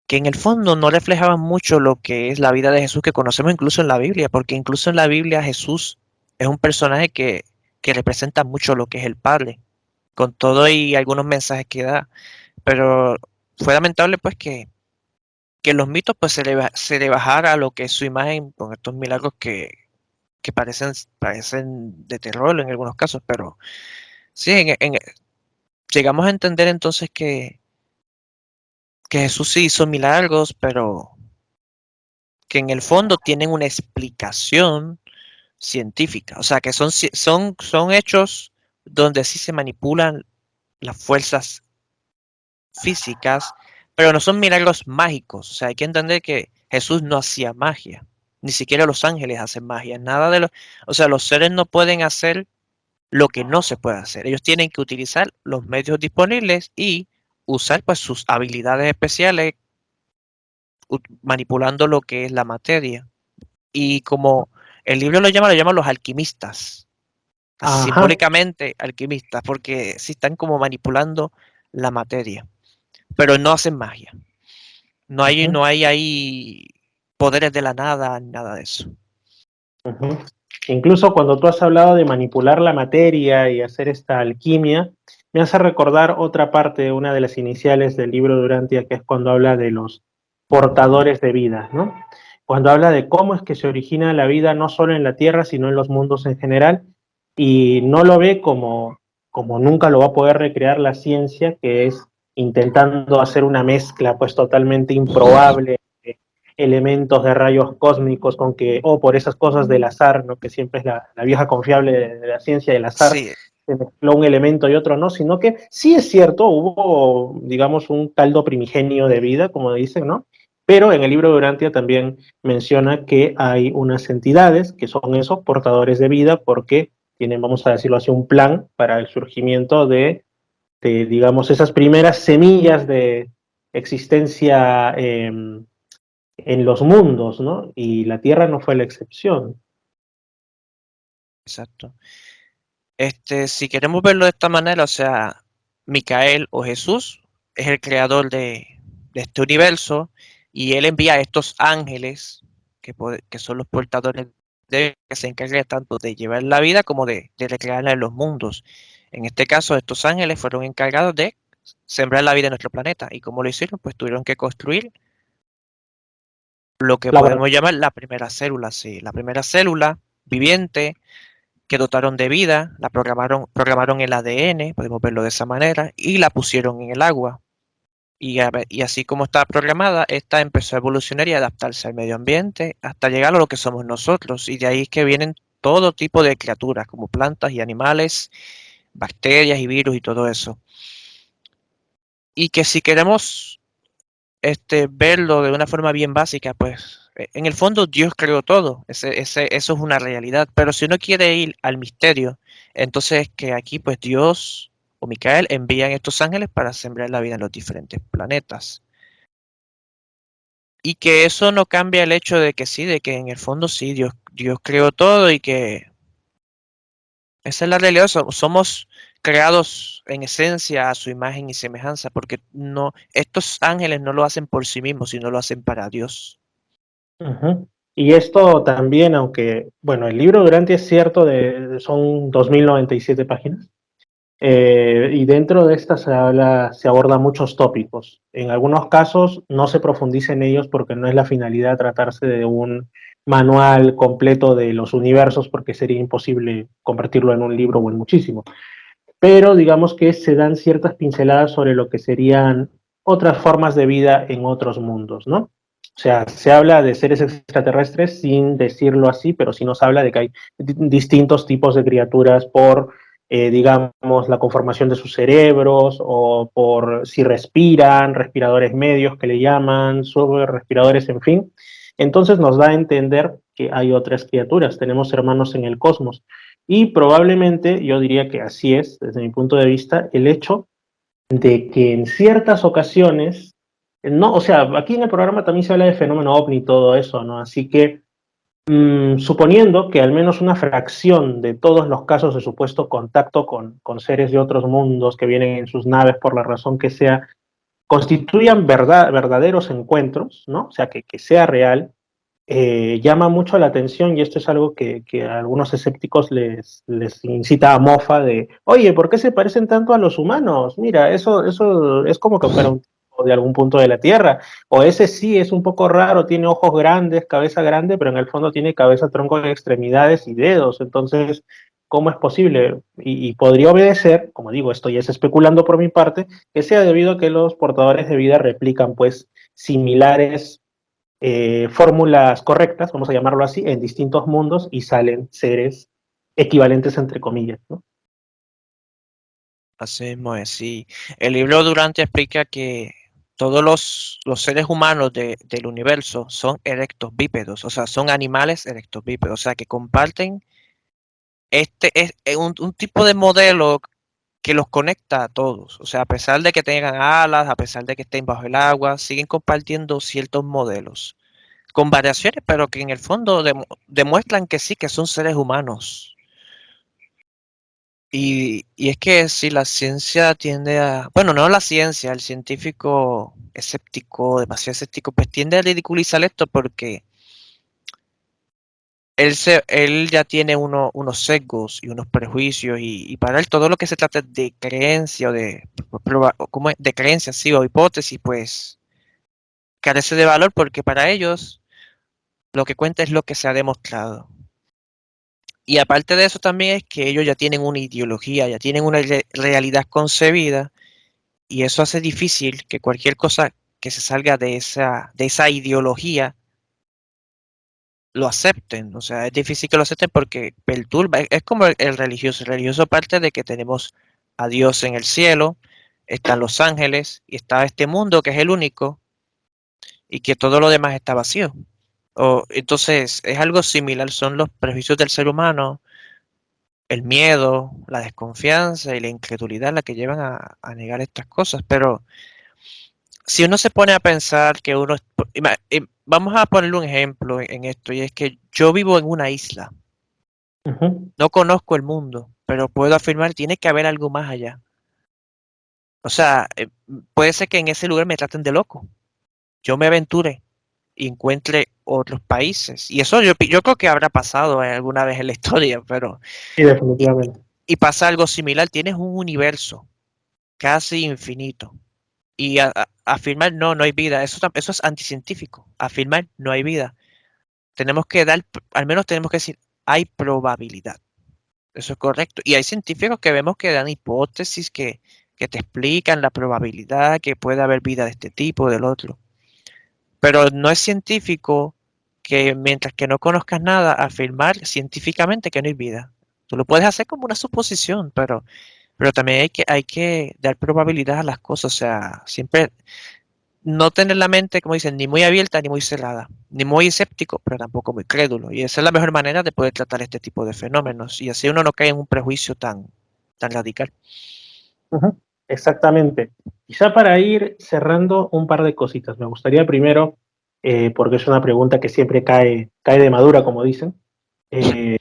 que en el fondo no reflejaban mucho lo que es la vida de Jesús que conocemos incluso en la Biblia, porque incluso en la Biblia Jesús es un personaje que representa mucho lo que es el Padre, con todo y algunos mensajes que da. Pero fue lamentable pues que los mitos pues se le bajara a lo que es su imagen con estos milagros que parecen de terror en algunos casos, pero sí, llegamos a entender entonces que Jesús sí hizo milagros, pero que en el fondo tienen una explicación científica, o sea que son hechos donde sí se manipulan las fuerzas físicas, pero no son milagros mágicos. O sea, hay que entender que Jesús no hacía magia, ni siquiera los ángeles hacen magia, nada de o sea, los seres no pueden hacer lo que no se puede hacer. Ellos tienen que utilizar los medios disponibles y usar pues sus habilidades especiales manipulando lo que es la materia. Y como el libro lo llama los alquimistas, así Ajá. simbólicamente alquimistas, porque sí están como manipulando la materia, pero no hacen magia. Ujú, No hay ahí poderes de la nada, nada de eso. ujú. Incluso cuando tú has hablado de manipular la materia y hacer esta alquimia, me hace recordar otra parte, una de las iniciales del libro de Durantia, que es cuando habla de los portadores de vida, ¿no? Cuando habla de cómo es que se origina la vida no solo en la Tierra, sino en los mundos en general, y no lo ve como nunca lo va a poder recrear la ciencia, que es intentando hacer una mezcla pues totalmente improbable, elementos de rayos cósmicos con que, o por esas cosas del azar, ¿no? Que siempre es la vieja confiable de la ciencia del azar, Sí, se mezcló un elemento y otro no, sino que sí es cierto, hubo, digamos, un caldo primigenio de vida, como dicen, ¿no? Pero en el libro de Urantia también menciona que hay unas entidades que son esos portadores de vida porque tienen, vamos a decirlo así, un plan para el surgimiento digamos, esas primeras semillas de existencia en los mundos, ¿no? Y la Tierra no fue la excepción. exacto. Si queremos verlo de esta manera, o sea, Micael o Jesús es el creador de este universo y él envía a estos ángeles que son los portadores de que se encargan tanto de llevar la vida como de recrearla en los mundos. En este caso, estos ángeles fueron encargados de sembrar la vida en nuestro planeta. ¿Y cómo lo hicieron? Pues tuvieron que construir lo que podemos Laboratorio. llamar la primera célula, sí, la primera célula viviente que dotaron de vida, programaron el ADN, podemos verlo de esa manera, y la pusieron en el agua. Y así como está programada, esta empezó a evolucionar y a adaptarse al medio ambiente hasta llegar a lo que somos nosotros. Y de ahí es que vienen todo tipo de criaturas, como plantas y animales, bacterias y virus y todo eso. Y que si queremos verlo de una forma bien básica, pues en el fondo Dios creó todo, eso es una realidad, pero si uno quiere ir al misterio, entonces que aquí pues Dios o Micael envían estos ángeles para sembrar la vida en los diferentes planetas. Y que eso no cambia el hecho de que sí, de que en el fondo sí, Dios creó todo y que esa es la realidad. Somos creados en esencia a su imagen y semejanza, porque no, estos ángeles no lo hacen por sí mismos, sino lo hacen para Dios. Ujú. Y esto también, aunque, bueno, el libro Durante es cierto, son 2097 páginas, y dentro de esta se aborda muchos tópicos. En algunos casos no se profundiza en ellos porque no es la finalidad tratarse de un manual completo de los universos, porque sería imposible convertirlo en un libro o en muchísimo. Pero digamos que se dan ciertas pinceladas sobre lo que serían otras formas de vida en otros mundos, ¿no? O sea, se habla de seres extraterrestres sin decirlo así, pero sí nos habla de que hay distintos tipos de criaturas por, digamos, la conformación de sus cerebros o por si respiran, respiradores medios que le llaman, respiradores, en fin. Entonces nos da a entender que hay otras criaturas, tenemos hermanos en el cosmos. Y probablemente, yo diría que así es, desde mi punto de vista, el hecho de que en ciertas ocasiones, no, o sea, aquí en el programa también se habla de fenómeno ovni y todo eso, ¿no? Así que, suponiendo que al menos una fracción de todos los casos de supuesto contacto con seres de otros mundos que vienen en sus naves por la razón que sea, constituyan verdaderos encuentros, ¿no? O sea, que sea real, llama mucho la atención y esto es algo que a algunos escépticos les incita a mofa de, oye, ¿por qué se parecen tanto a los humanos? Mira, eso es como que fuera un tipo de algún punto de la Tierra. O ese sí es un poco raro, tiene ojos grandes, cabeza grande, pero en el fondo tiene cabeza, tronco, extremidades y dedos. Entonces, ¿cómo es posible? Y podría obedecer, como digo, esto ya es especulando por mi parte, que sea debido a que los portadores de vida replican pues similares fórmulas correctas, vamos a llamarlo así, en distintos mundos y salen seres equivalentes entre comillas, ¿no? Así mismo es, sí. El libro Durante explica que todos los seres humanos del universo son erectos bípedos, o sea, son animales erectos bípedos, o sea, que comparten un tipo de modelo que los conecta a todos. O sea, a pesar de que tengan alas, a pesar de que estén bajo el agua, siguen compartiendo ciertos modelos con variaciones, pero que en el fondo demuestran que sí, que son seres humanos. Y es que si la ciencia tiende a, bueno, no la ciencia, el científico escéptico, demasiado escéptico, pues tiende a ridiculizar esto porque él ya tiene unos sesgos y unos prejuicios y para él todo lo que se trata de creencia o ¿cómo es? De creencia, sí, o hipótesis, pues carece de valor porque para ellos lo que cuenta es lo que se ha demostrado. Y aparte de eso también es que ellos ya tienen una ideología, ya tienen una realidad concebida y eso hace difícil que cualquier cosa que se salga de esa ideología lo acepten. O sea, es difícil que lo acepten porque perturba. Es como el religioso. El religioso parte de que tenemos a Dios en el cielo, están los ángeles y está este mundo que es el único y que todo lo demás está vacío. Entonces, es algo similar, son los prejuicios del ser humano, el miedo, la desconfianza y la incredulidad la que llevan a negar estas cosas. Pero si uno se pone a pensar que vamos a ponerle un ejemplo en esto, y es que yo vivo en una isla, Uh-huh. no conozco el mundo, pero puedo afirmar tiene que haber algo más allá. O sea, puede ser que en ese lugar me traten de loco, yo me aventure y encuentre otros países. Y eso yo creo que habrá pasado alguna vez en la historia, pero Sí, y, definitivamente. y pasa algo similar, tienes un universo casi infinito. Y afirmar no hay vida, eso es anticientífico. Afirmar no hay vida. Tenemos que al menos tenemos que decir, hay probabilidad. Eso es correcto. Y hay científicos que vemos que dan hipótesis que te explican la probabilidad que puede haber vida de este tipo o del otro. Pero no es científico que mientras que no conozcas nada, afirmar científicamente que no hay vida. Tú lo puedes hacer como una suposición, pero también hay que dar probabilidad a las cosas. O sea, siempre no tener la mente, como dicen, ni muy abierta ni muy cerrada, ni muy escéptico, pero tampoco muy crédulo. Y esa es la mejor manera de poder tratar este tipo de fenómenos. Y así uno no cae en un prejuicio tan radical. Ujú, exactamente. Quizá para ir cerrando un par de cositas, me gustaría primero, porque es una pregunta que siempre cae de madura, como dicen. eh,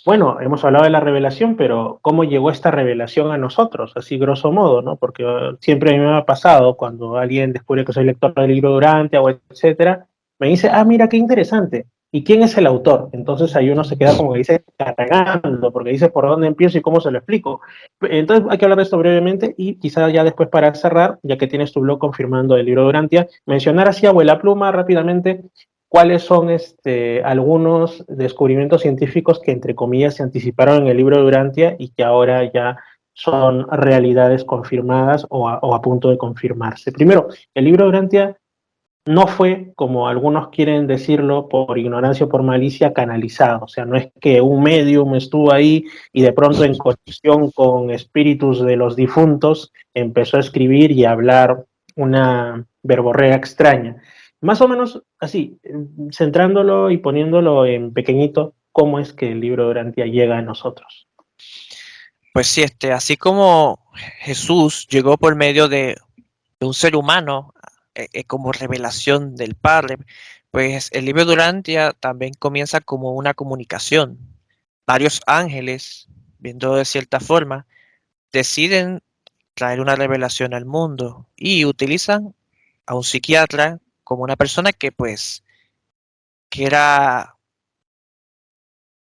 bueno, hemos hablado de la revelación, pero ¿cómo llegó esta revelación a nosotros? Así grosso modo, ¿no? Porque siempre a mí me ha pasado cuando alguien descubre que soy lector del libro Durante o etcétera, me dice, ah, mira, qué interesante. ¿Y quién es el autor? Entonces ahí uno se queda como que dice, cargando, porque dice por dónde empiezo y cómo se lo explico. Entonces hay que hablar de esto brevemente y quizá ya después para cerrar, ya que tienes tu blog confirmando el libro Durantia, mencionar así a vuela pluma rápidamente cuáles son algunos descubrimientos científicos que entre comillas se anticiparon en el libro Durantia y que ahora ya son realidades confirmadas o a punto de confirmarse. Primero, el libro Durantia no fue, como algunos quieren decirlo, por ignorancia o por malicia, canalizado. O sea, no es que un medium estuvo ahí y de pronto en conexión con espíritus de los difuntos empezó a escribir y a hablar una verborrea extraña. Más o menos así, centrándolo y poniéndolo en pequeñito, cómo es que el libro de Durantia llega a nosotros. Pues sí, así como Jesús llegó por medio de un ser humano como revelación del Padre, pues el libro Durantia también comienza como una comunicación. Varios ángeles, viendo de cierta forma, deciden traer una revelación al mundo y utilizan a un psiquiatra como una persona que pues que era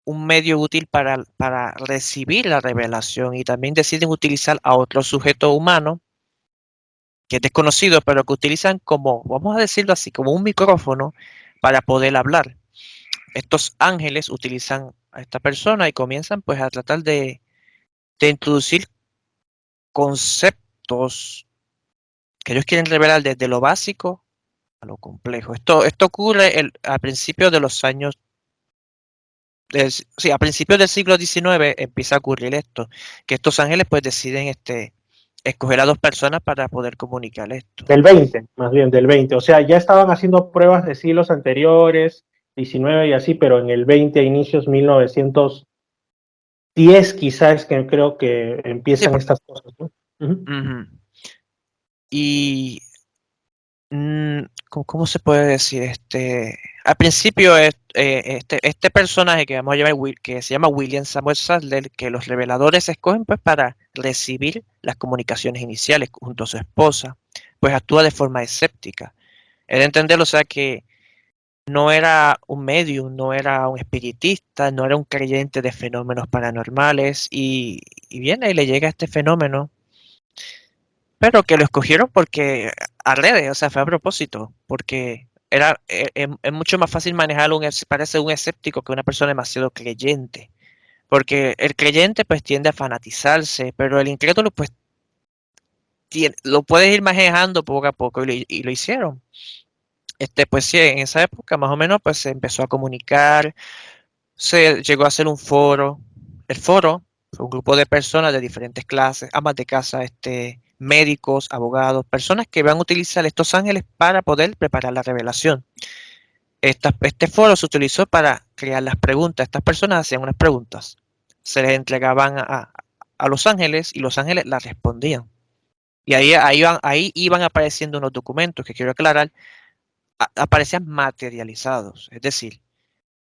un medio útil para recibir la revelación y también deciden utilizar a otro sujeto humano que es desconocido, pero que utilizan como, vamos a decirlo así, como un micrófono para poder hablar. Estos ángeles utilizan a esta persona y comienzan pues a tratar de introducir conceptos que ellos quieren revelar desde lo básico a lo complejo. Esto ocurre a principios de los años, sí, a principios del siglo XIX empieza a ocurrir esto, que estos ángeles pues deciden escoger a dos personas para poder comunicar esto. Del 20, más bien, del 20. O sea, ya estaban haciendo pruebas de siglos anteriores, 19 y así, pero en el 20, a inicios 1910, quizás, que creo que Sí, empiezan estas cosas, ¿no? Ujú. ujú. Y ¿cómo se puede decir? Al principio, este personaje que vamos a llamar, que se llama William Samuel Sadler, que los reveladores se escogen pues para recibir las comunicaciones iniciales junto a su esposa, pues actúa de forma escéptica. Él entender, o sea, que no era un medium, no era un espiritista, no era un creyente de fenómenos paranormales, y viene y le llega este fenómeno, pero que lo escogieron porque adrede, o sea, fue a propósito, porque es mucho más fácil manejar parece un escéptico que una persona demasiado creyente, porque el creyente pues tiende a fanatizarse, pero el incrédulo pues lo puedes ir manejando poco a poco y lo hicieron. Pues sí, en esa época más o menos pues se empezó a comunicar, se llegó a hacer un foro. El foro fue un grupo de personas de diferentes clases, amas de casa, médicos, abogados, personas que van a utilizar estos ángeles para poder preparar la revelación. Este foro se utilizó para crear las preguntas. Estas personas hacían unas preguntas, se les entregaban a los ángeles y los ángeles las respondían. Y ahí iban apareciendo unos documentos que quiero aclarar, aparecían materializados, es decir,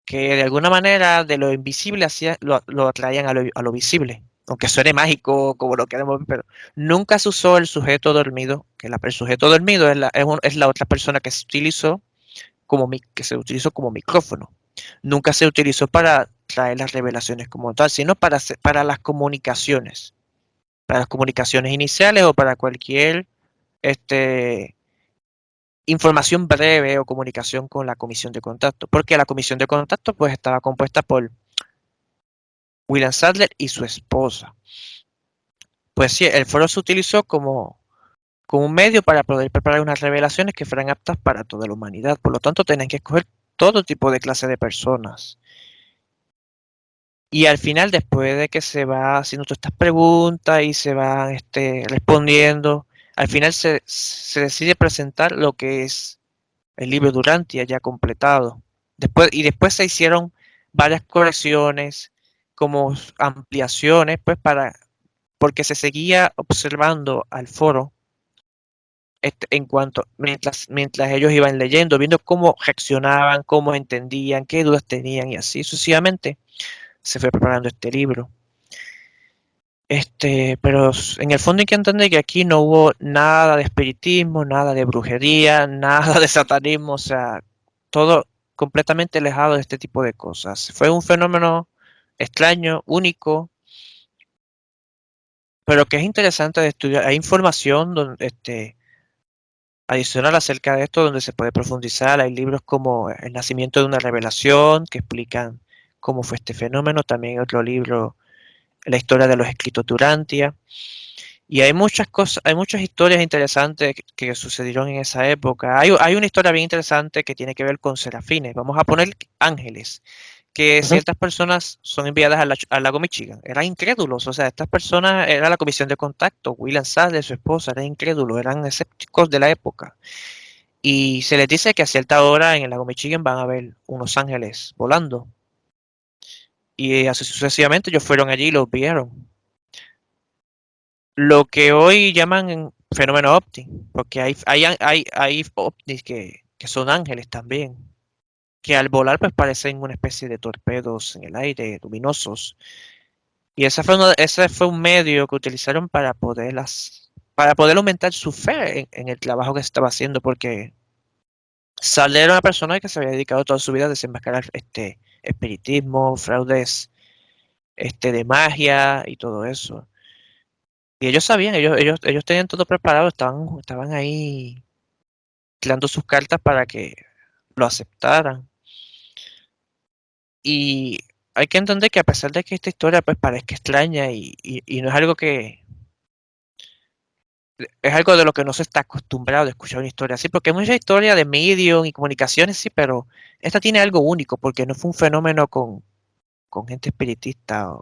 que de alguna manera de lo invisible lo atraían a lo visible. Aunque suene mágico como lo queremos ver, pero nunca se usó el sujeto dormido, que el sujeto dormido es la otra persona que se utilizó que se utilizó como micrófono. Nunca se utilizó para traer las revelaciones como tal, sino para las comunicaciones iniciales o para cualquier este, información breve o comunicación con la comisión de contacto, porque la comisión de contacto pues estaba compuesta por William Sadler y su esposa. Pues sí, el foro se utilizó como un medio para poder preparar unas revelaciones que fueran aptas para toda la humanidad. Por lo tanto, tenían que escoger todo tipo de clase de personas. Y al final, después de que se va haciendo todas estas preguntas y se van respondiendo, al final se decide presentar lo que es el libro Durantia ya completado. Después se hicieron varias correcciones, como ampliaciones, pues para porque se seguía observando al foro mientras ellos iban leyendo, viendo cómo reaccionaban, cómo entendían, qué dudas tenían y así sucesivamente se fue preparando este libro. Pero en el fondo hay que entender que aquí no hubo nada de espiritismo, nada de brujería, nada de satanismo, o sea, todo completamente alejado de este tipo de cosas. Fue un fenómeno extraño, único, pero que es interesante de estudiar. Hay información adicional acerca de esto donde se puede profundizar. Hay libros como El nacimiento de una revelación que explican cómo fue este fenómeno. También hay otro libro, La historia de los escritos de Urantia. Y hay muchas cosas, hay muchas historias interesantes que sucedieron en esa época. Hay una historia bien interesante que tiene que ver con serafines. Vamos a poner ángeles, que Ujú. ciertas personas son enviadas al lago Michigan. Eran incrédulos, o sea, estas personas, era la comisión de contacto. William Sadler, su esposa, eran incrédulos, eran escépticos de la época. Y se les dice que a cierta hora en el lago Michigan van a ver unos ángeles volando. Y así sucesivamente ellos fueron allí y los vieron. Lo que hoy llaman fenómeno ovni, porque hay ovnis que son ángeles también, que al volar pues parecen una especie de torpedos en el aire, luminosos. Y ese fue un medio que utilizaron para poder aumentar su fe en el trabajo que se estaba haciendo, porque Sadler era una persona que se había dedicado toda su vida a desenmascarar espiritismo, fraudes de magia y todo eso. Y ellos sabían, ellos tenían todo preparado, estaban ahí tirando sus cartas para que lo aceptaran. Y hay que entender que a pesar de que esta historia pues parezca extraña y no es algo es algo de lo que no se está acostumbrado a escuchar una historia así, porque hay mucha historia de medium y comunicaciones, sí, pero esta tiene algo único, porque no fue un fenómeno con gente espiritista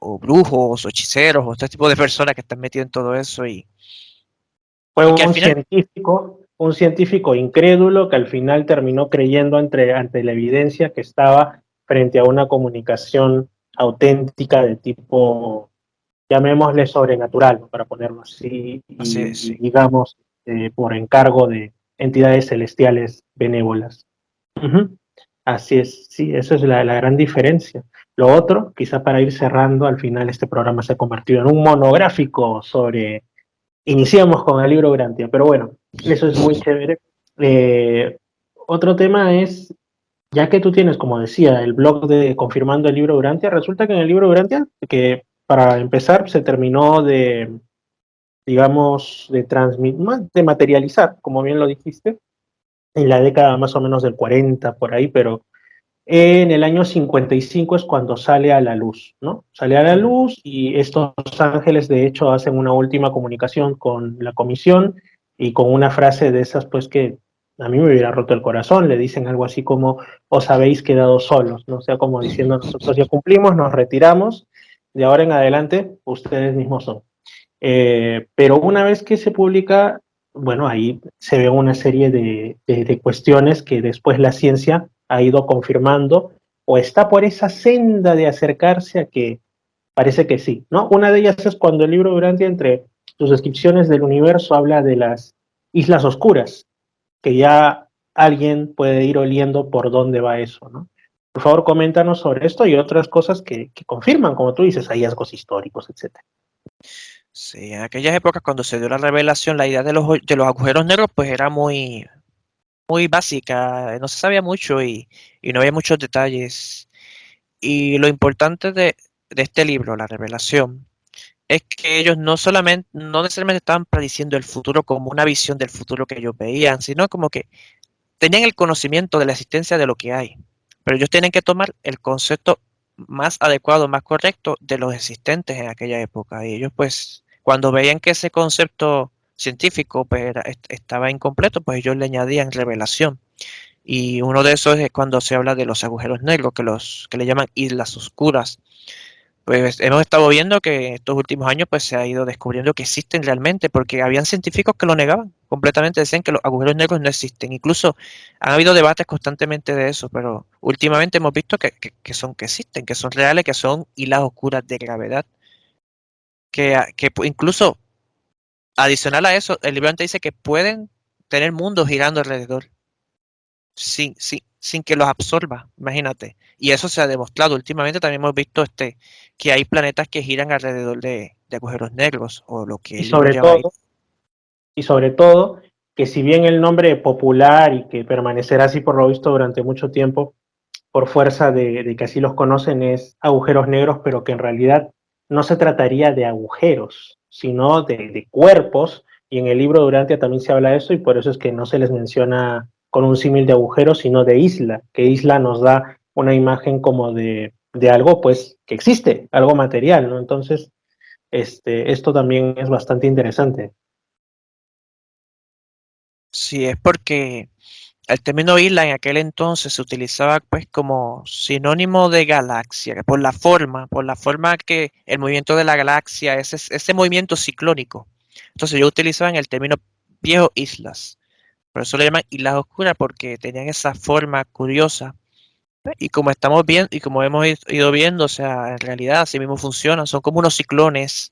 o brujos o hechiceros o este tipo de personas que están metidos en todo eso Fue y que al final, un científico incrédulo que al final terminó creyendo ante la evidencia que estaba frente a una comunicación auténtica de tipo, llamémosle sobrenatural, para ponerlo así, así es, y sí. digamos, por encargo de entidades celestiales benévolas. Ujú. Así es, sí, esa es la gran diferencia. Lo otro, quizá para ir cerrando, al final este programa se ha convertido en un monográfico sobre, iniciamos con el libro Grantia, pero bueno, eso es muy chévere. Eh, Otro tema es, ya que tú tienes, como decía, el blog de Confirmando el libro Grantia, resulta que en el libro Grantia, que para empezar se terminó de, digamos, de materializar, como bien lo dijiste, en la década más o menos del 40 por ahí, pero en el año 55 es cuando sale a la luz, ¿no? Sale a la luz y estos ángeles de hecho hacen una última comunicación con la comisión y con una frase de esas pues que a mí me hubiera roto el corazón, le dicen algo así como os habéis quedado solos, ¿no? O sea, como diciendo nosotros ya cumplimos, nos retiramos, de ahora en adelante ustedes mismos son. Pero una vez que se publica, bueno, ahí se ve una serie de cuestiones que después la ciencia ha ido confirmando o está por esa senda de acercarse a que parece que sí, ¿no? Una de ellas es cuando el libro Durante, entre sus descripciones del universo, habla de las islas oscuras, que ya alguien puede ir oliendo por dónde va eso, ¿no? Por favor, coméntanos sobre esto y otras cosas que confirman, como tú dices, hallazgos históricos, etcétera. Sí, en aquellas épocas cuando se dio la revelación, la idea de los agujeros negros pues era muy básica, no se sabía mucho y no había muchos detalles. Y lo importante de este libro, La Revelación, es que ellos no necesariamente estaban prediciendo el futuro como una visión del futuro que ellos veían, sino como que tenían el conocimiento de la existencia de lo que hay. Pero ellos tienen que tomar el concepto más adecuado, más correcto de los existentes en aquella época. Y ellos pues, cuando veían que ese concepto científico pues, estaba incompleto, pues ellos le añadían revelación. Y uno de esos es cuando se habla de los agujeros negros, que le llaman islas oscuras. Pues hemos estado viendo que en estos últimos años pues se ha ido descubriendo que existen realmente, porque habían científicos que lo negaban completamente, decían que los agujeros negros no existen. Incluso han habido debates constantemente de eso, pero últimamente hemos visto que existen, que son reales, que son islas oscuras de gravedad. que incluso adicional a eso, el libro antes dice que pueden tener mundos girando alrededor sin que los absorba, imagínate. Y eso se ha demostrado. Últimamente también hemos visto que hay planetas que giran alrededor de agujeros negros, o lo que Y el libro sobre llama ahí. todo, y sobre todo, que si bien el nombre popular y que permanecerá así por lo visto durante mucho tiempo, por fuerza de que así los conocen, es agujeros negros, pero que en realidad no se trataría de agujeros, sino de cuerpos, y en el libro de Durantia también se habla de eso, y por eso es que no se les menciona con un símil de agujero, sino de isla, que isla nos da una imagen como de algo, pues, que existe, algo material, ¿no? Entonces, esto también es bastante interesante. Sí, es porque el término isla en aquel entonces se utilizaba pues como sinónimo de galaxia, que por la forma que el movimiento de la galaxia, ese movimiento ciclónico. Entonces yo utilizaba en el término viejo islas. Por eso le llaman islas oscuras, porque tenían esa forma curiosa. Y como estamos viendo, y como hemos ido viendo, o sea, en realidad así mismo funcionan, son como unos ciclones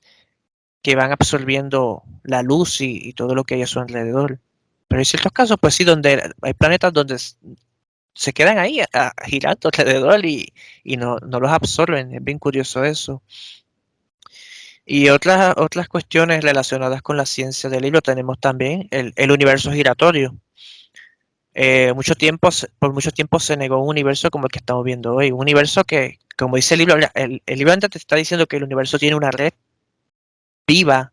que van absorbiendo la luz y todo lo que hay a su alrededor. Pero hay ciertos casos, pues sí, donde hay planetas donde se quedan ahí girando alrededor y no los absorben. Es bien curioso eso. Y otras cuestiones relacionadas con la ciencia del libro tenemos también el universo giratorio. Por mucho tiempo se negó un universo como el que estamos viendo hoy. Un universo que, como dice el libro, el libro antes te está diciendo que el universo tiene una red viva,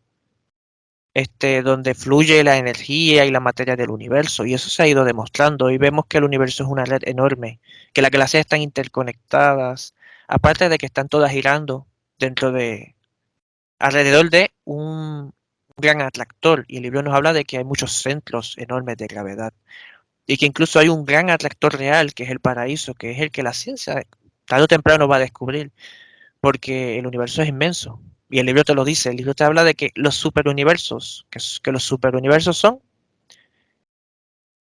donde fluye la energía y la materia del universo, y eso se ha ido demostrando. Y vemos que el universo es una red enorme, que las galaxias están interconectadas, aparte de que están todas girando alrededor de un gran atractor. Y el libro nos habla de que hay muchos centros enormes de gravedad, y que incluso hay un gran atractor real, que es el paraíso, que es el que la ciencia tarde o temprano va a descubrir, porque el universo es inmenso. Y el libro te lo dice, el libro te habla de que los superuniversos, que los superuniversos son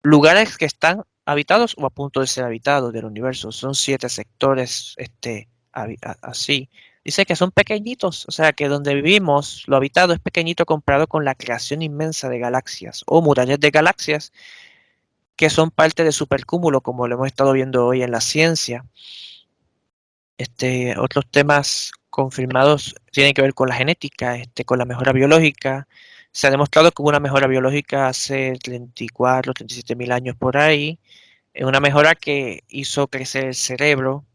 lugares que están habitados o a punto de ser habitados del universo. Son 7 sectores, así. Dice que son pequeñitos, o sea que donde vivimos, lo habitado es pequeñito comparado con la creación inmensa de galaxias o murallas de galaxias que son parte de supercúmulo, como lo hemos estado viendo hoy en la ciencia. Otros temas confirmados tienen que ver con la genética, con la mejora biológica. Se ha demostrado que hubo una mejora biológica hace 34, 37 mil años por ahí, una mejora que hizo crecer el cerebro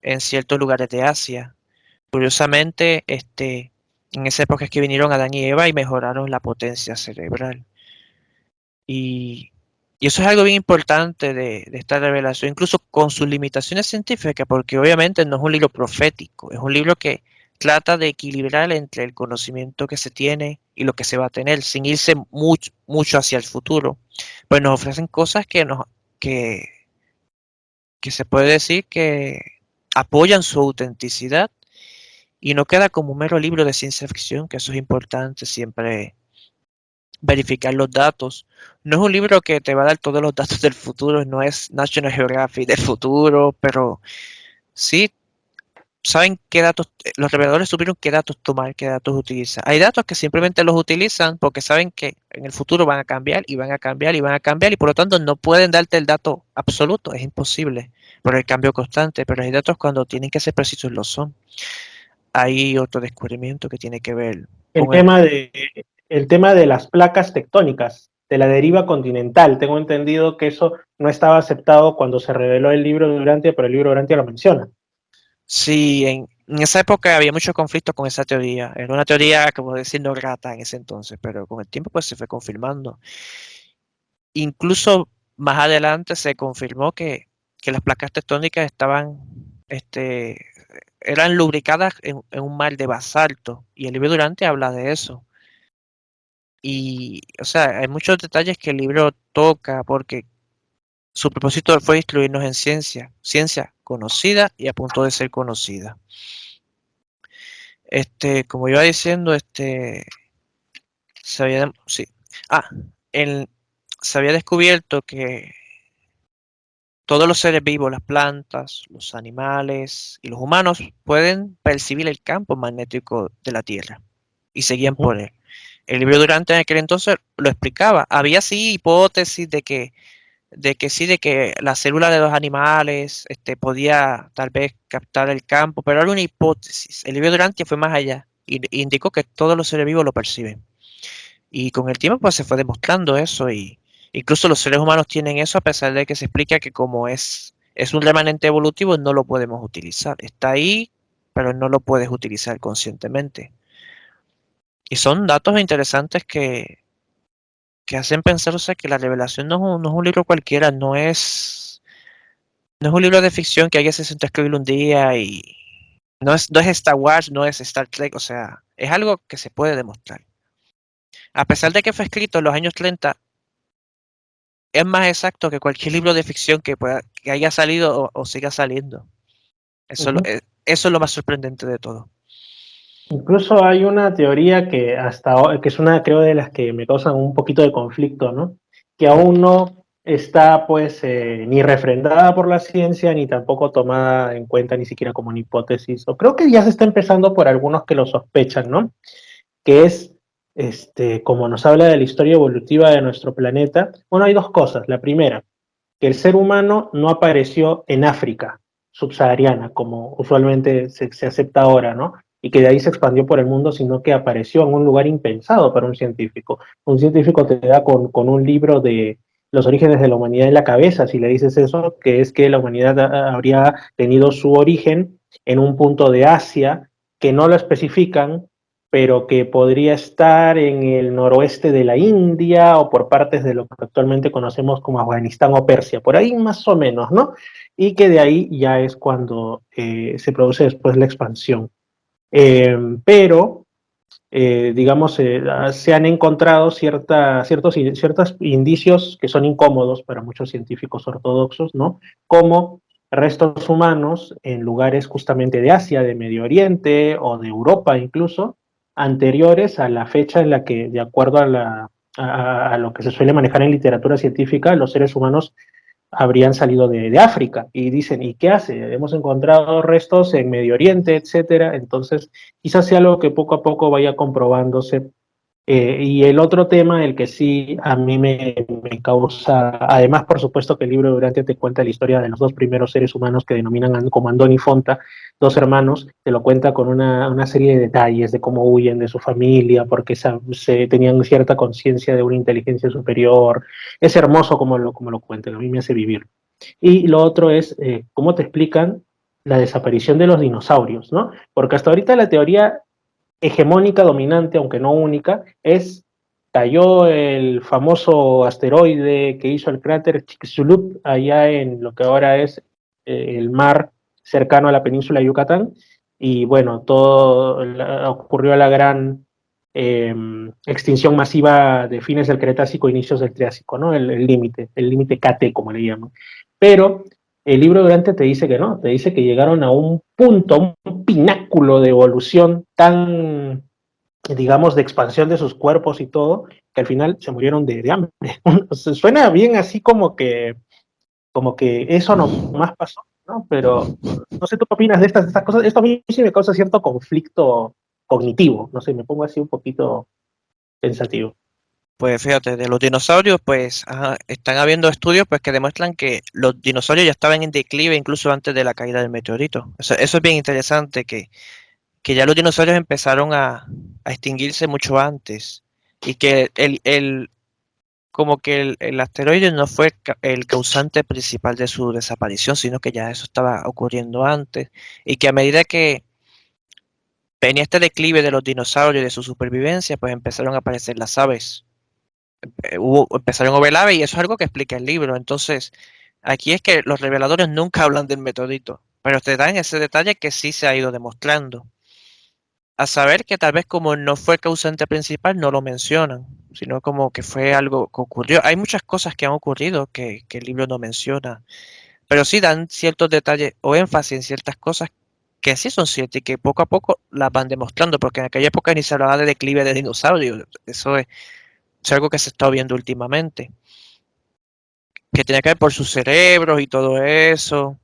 en ciertos lugares de Asia. Curiosamente, en esa época es que vinieron Adán y Eva y mejoraron la potencia cerebral. Y, y eso es algo bien importante de esta revelación, incluso con sus limitaciones científicas, porque obviamente no es un libro profético, es un libro que trata de equilibrar entre el conocimiento que se tiene y lo que se va a tener, sin irse mucho hacia el futuro. Pues nos ofrecen cosas que, que se puede decir que apoyan su autenticidad, y no queda como un mero libro de ciencia ficción, que eso es importante siempre verificar los datos. No es un libro que te va a dar todos los datos del futuro, no es National Geographic del futuro, pero sí saben qué datos, los reveladores supieron qué datos tomar, qué datos utilizar. Hay datos que simplemente los utilizan porque saben que en el futuro van a cambiar y van a cambiar y van a cambiar, y por lo tanto no pueden darte el dato absoluto, es imposible por el cambio constante, pero hay datos cuando tienen que ser precisos lo son. Hay otro descubrimiento que tiene que ver El con el... tema de, el tema de las placas tectónicas, de la deriva continental. Tengo entendido que eso no estaba aceptado cuando se reveló el libro de Durantia, pero el libro de Durantia lo menciona. Sí, en esa época había mucho conflicto con esa teoría. Era una teoría, como decir, no grata en ese entonces, pero con el tiempo pues se fue confirmando. Incluso más adelante se confirmó que las placas tectónicas este, eran lubricadas en un mar de basalto, y el libro Durante habla de eso. Y, o sea, hay muchos detalles que el libro toca, porque su propósito fue instruirnos en ciencia conocida y a punto de ser conocida. Como iba diciendo, sí. Ah, el- se había descubierto que todos los seres vivos, las plantas, los animales y los humanos pueden percibir el campo magnético de la Tierra. y seguían por él. El libro Durante en aquel entonces lo explicaba. Había sí hipótesis de que la célula de los animales podía tal vez captar el campo, pero era una hipótesis. El libro Durante fue más allá y indicó que todos los seres vivos lo perciben. Y con el tiempo pues se fue demostrando eso y incluso los seres humanos tienen eso a pesar de que se explica que como es un remanente evolutivo no lo podemos utilizar. Está ahí, pero no lo puedes utilizar conscientemente. Y son datos interesantes que hacen pensar, o sea, que la revelación no es un libro cualquiera, no es un libro de ficción que alguien se sienta a escribir un día y no es Star Wars, no es Star Trek, o sea, es algo que se puede demostrar. A pesar de que fue escrito en los años 30, es más exacto que cualquier libro de ficción que haya salido o siga saliendo. Eso es lo más sorprendente de todo. Incluso hay una teoría que que es una, creo, de las que me causan un poquito de conflicto, ¿no? Que aún no está, pues, ni refrendada por la ciencia, ni tampoco tomada en cuenta ni siquiera como una hipótesis. O creo que ya se está empezando por algunos que lo sospechan, ¿no? Que es, como nos habla de la historia evolutiva de nuestro planeta. Bueno, hay dos cosas. La primera, que el ser humano no apareció en África subsahariana, como usualmente se acepta ahora, ¿no? Y que de ahí se expandió por el mundo, sino que apareció en un lugar impensado para un científico. Un científico te da con un libro de los orígenes de la humanidad en la cabeza, si le dices eso, que es que la humanidad habría tenido su origen en un punto de Asia que no lo especifican, pero que podría estar en el noroeste de la India o por partes de lo que actualmente conocemos como Afganistán o Persia, por ahí más o menos, ¿no? Y que de ahí ya es cuando se produce después la expansión. Pero, digamos, se han encontrado ciertos indicios que son incómodos para muchos científicos ortodoxos, ¿no? Como restos humanos en lugares justamente de Asia, de Medio Oriente o de Europa incluso, anteriores a la fecha en la que, de acuerdo a lo que se suele manejar en literatura científica, los seres humanos habrían salido de África. Y dicen, ¿y qué hace? Hemos encontrado restos en Medio Oriente, etcétera. Entonces, quizás sea algo que poco a poco vaya comprobándose. Y el otro tema, el que sí a mí me causa, además por supuesto que el libro Durante te cuenta la historia de los dos primeros seres humanos que denominan como Andón y Fonta, dos hermanos, te lo cuenta con una serie de detalles de cómo huyen de su familia, porque se tenían cierta conciencia de una inteligencia superior. Es hermoso como lo cuentan, a mí me hace vivir. Y lo otro es cómo te explican la desaparición de los dinosaurios, ¿no? Porque hasta ahorita la teoría hegemónica, dominante, aunque no única, es cayó el famoso asteroide que hizo el cráter Chicxulub allá en lo que ahora es el mar cercano a la península de Yucatán, y bueno, ocurrió la gran extinción masiva de fines del Cretácico, inicios del Triásico, ¿no? El límite KT, como le llaman. Pero el libro Durante te dice que no, te dice que llegaron a un punto, un pináculo de evolución tan, digamos, de expansión de sus cuerpos y todo, que al final se murieron de hambre. O sea, suena bien así como que eso nomás pasó, ¿no? Pero no sé, ¿tú qué opinas de estas cosas? Esto a mí sí me causa cierto conflicto cognitivo, no sé, me pongo así un poquito pensativo. Pues fíjate, de los dinosaurios, pues están habiendo estudios pues que demuestran que los dinosaurios ya estaban en declive incluso antes de la caída del meteorito. Eso es bien interesante, que ya los dinosaurios empezaron a extinguirse mucho antes y que como que el asteroide no fue el causante principal de su desaparición, sino que ya eso estaba ocurriendo antes y que a medida que venía este declive de los dinosaurios y de su supervivencia, pues empezaron a aparecer las aves. Empezaron a ver aves y eso es algo que explica el libro. Entonces, aquí es que los reveladores nunca hablan del meteorito, pero te dan ese detalle que sí se ha ido demostrando. A saber que tal vez como no fue causante principal, no lo mencionan, sino como que fue algo que ocurrió. Hay muchas cosas que han ocurrido que el libro no menciona, pero sí dan ciertos detalles o énfasis en ciertas cosas que sí son ciertas y que poco a poco las van demostrando, porque en aquella época ni se hablaba de declive de dinosaurios. Es algo que se está viendo últimamente, que tenía que ver por sus cerebros y todo eso.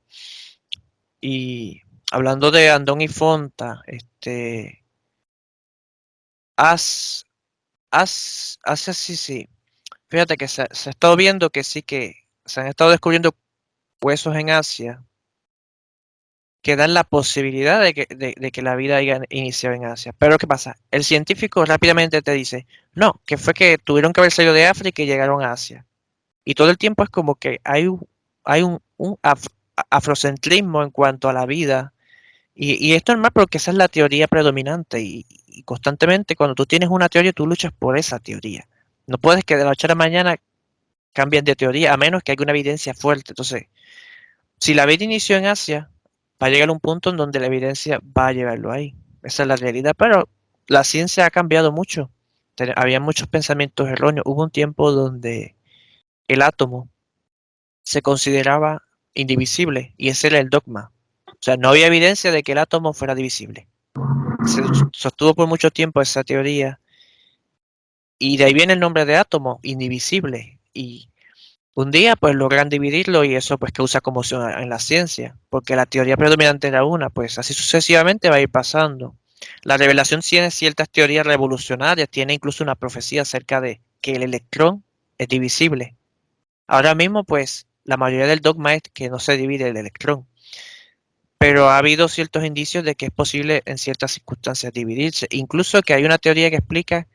Y hablando de Andón y Fonta, Sí. Fíjate que se ha estado viendo que sí que se han estado descubriendo huesos en Asia que dan la posibilidad de que la vida haya iniciado en Asia. Pero ¿qué pasa? El científico rápidamente te dice, no, que fue que tuvieron que haber salido de África y llegaron a Asia. Y todo el tiempo es como que hay un afrocentrismo en cuanto a la vida. Y esto es normal porque esa es la teoría predominante y constantemente cuando tú tienes una teoría tú luchas por esa teoría. No puedes que de la noche a la mañana cambien de teoría a menos que haya una evidencia fuerte. Entonces, si la vida inició en Asia, va a llegar a un punto en donde la evidencia va a llevarlo ahí. Esa es la realidad, pero la ciencia ha cambiado mucho. Había muchos pensamientos erróneos. Hubo un tiempo donde el átomo se consideraba indivisible y ese era el dogma. O sea, no había evidencia de que el átomo fuera divisible. Se sostuvo por mucho tiempo esa teoría y de ahí viene el nombre de átomo, indivisible. Y un día pues logran dividirlo y eso pues causa conmoción en la ciencia, porque la teoría predominante era una, pues así sucesivamente va a ir pasando. La revelación tiene ciertas teorías revolucionarias, tiene incluso una profecía acerca de que el electrón es divisible. Ahora mismo pues la mayoría del dogma es que no se divide el electrón, pero ha habido ciertos indicios de que es posible en ciertas circunstancias dividirse, incluso que hay una teoría que explica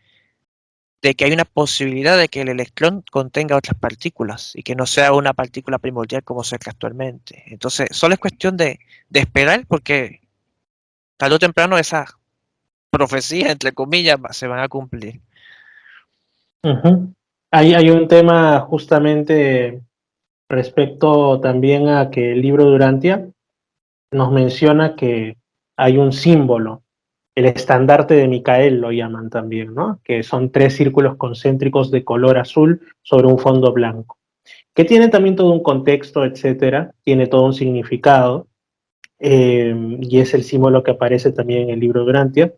de que hay una posibilidad de que el electrón contenga otras partículas y que no sea una partícula primordial como se cree actualmente. Entonces, solo es cuestión de esperar porque tarde o temprano esas profecías, entre comillas, se van a cumplir. Ujú. Hay un tema justamente respecto también a que el libro de Urantia nos menciona que hay un símbolo, el estandarte de Micael lo llaman también, ¿no? Que son 3 círculos concéntricos de color azul sobre un fondo blanco, que tiene también todo un contexto, etcétera, tiene todo un significado, y es el símbolo que aparece también en el libro de Urantia.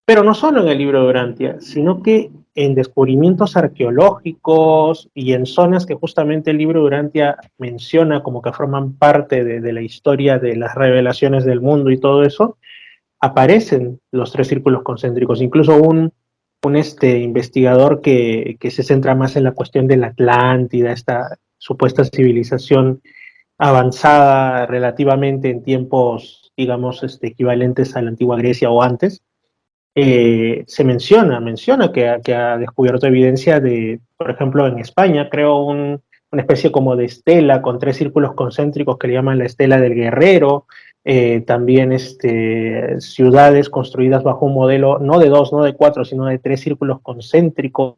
Pero no solo en el libro de Urantia, sino que en descubrimientos arqueológicos y en zonas que justamente el libro de Urantia menciona como que forman parte de la historia de las revelaciones del mundo y todo eso, aparecen los 3 círculos concéntricos. Incluso un investigador que se centra más en la cuestión de la Atlántida, esta supuesta civilización avanzada relativamente en tiempos, digamos, equivalentes a la antigua Grecia o antes, se menciona que ha descubierto evidencia de, por ejemplo, en España, creo una especie como de estela con 3 círculos concéntricos que le llaman la estela del guerrero, también ciudades construidas bajo un modelo no de 2, no de 4, sino de 3 círculos concéntricos.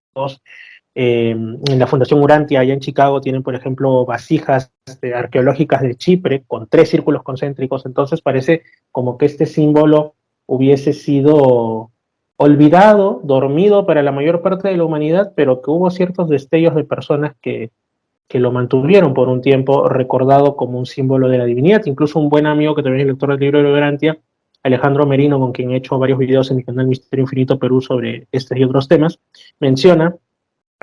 En la Fundación Urantia, allá en Chicago, tienen, por ejemplo, vasijas arqueológicas de Chipre con 3 círculos concéntricos. Entonces parece como que este símbolo hubiese sido olvidado, dormido para la mayor parte de la humanidad, pero que hubo ciertos destellos de personas que lo mantuvieron por un tiempo recordado como un símbolo de la divinidad. Incluso un buen amigo que también es lector del libro de Urantia, Alejandro Merino, con quien he hecho varios videos en mi canal Misterio Infinito Perú sobre estos y otros temas, menciona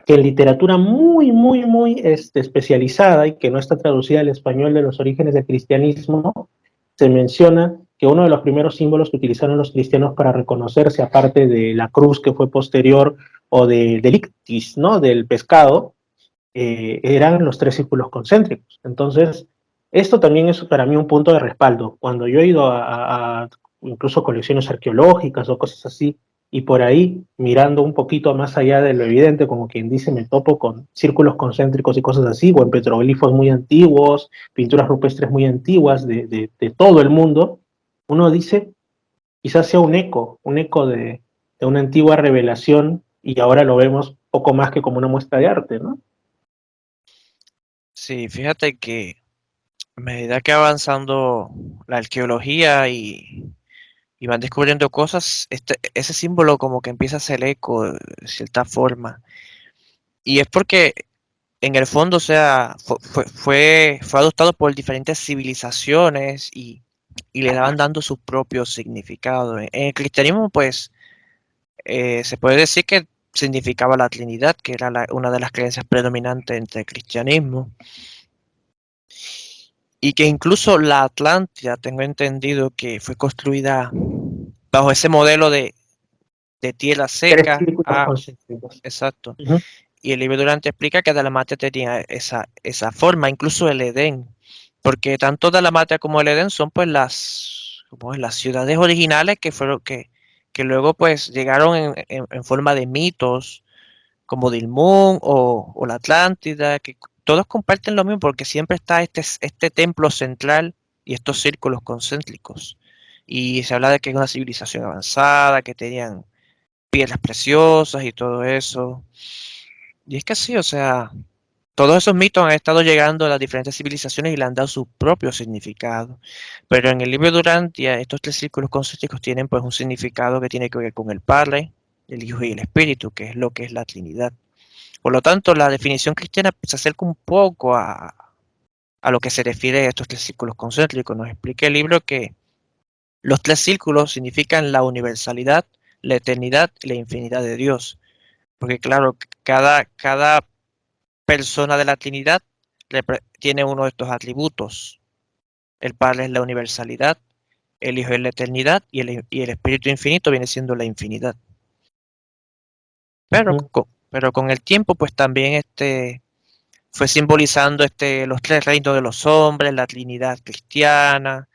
que en literatura muy especializada y que no está traducida al español de los orígenes del cristianismo, se menciona que uno de los primeros símbolos que utilizaron los cristianos para reconocerse, aparte de la cruz que fue posterior o del ictis, ¿no? Del pescado, eran los 3 círculos concéntricos. Entonces, esto también es para mí un punto de respaldo. Cuando yo he ido a incluso colecciones arqueológicas o cosas así, y por ahí, mirando un poquito más allá de lo evidente, como quien dice, me topo con círculos concéntricos y cosas así, o en petroglifos muy antiguos, pinturas rupestres muy antiguas de todo el mundo, uno dice, quizás sea un eco de una antigua revelación, y ahora lo vemos poco más que como una muestra de arte, ¿no? Sí, fíjate que a medida que va avanzando la arqueología y van descubriendo cosas, ese símbolo como que empieza a hacer eco de cierta forma. Y es porque en el fondo, o sea, fue adoptado por diferentes civilizaciones y le daban dando su propio significado. En el cristianismo, pues, se puede decir que significaba la Trinidad, que era una de las creencias predominantes entre el cristianismo. Y que incluso la Atlántida, tengo entendido que fue construida bajo ese modelo de tierra Tres seca círculos a... concéntricos. Exacto. Ujú, Y el libro Durante explica que Dalamatria tenía esa forma, incluso el Edén, porque tanto Dalamatria como el Edén son pues como las ciudades originales que fueron que luego pues llegaron en forma de mitos, como Dilmun o la Atlántida, que todos comparten lo mismo porque siempre está este templo central y estos círculos concéntricos. Y se habla de que es una civilización avanzada, que tenían piedras preciosas y todo eso. Y es que sí, o sea, todos esos mitos han estado llegando a las diferentes civilizaciones y le han dado su propio significado. Pero en el libro de Durantia, estos tres círculos concéntricos tienen pues un significado que tiene que ver con el Padre, el Hijo y el Espíritu, que es lo que es la Trinidad. Por lo tanto, la definición cristiana se acerca un poco a lo que se refiere a estos tres círculos concéntricos. Nos explica el libro que los tres círculos significan la universalidad, la eternidad y la infinidad de Dios. Porque claro, cada persona de la Trinidad tiene uno de estos atributos. El Padre es la universalidad, el Hijo es la eternidad y el Espíritu infinito viene siendo la infinidad. Pero, ujú, pero con el tiempo, pues también fue simbolizando los tres reinos de los hombres, la Trinidad cristiana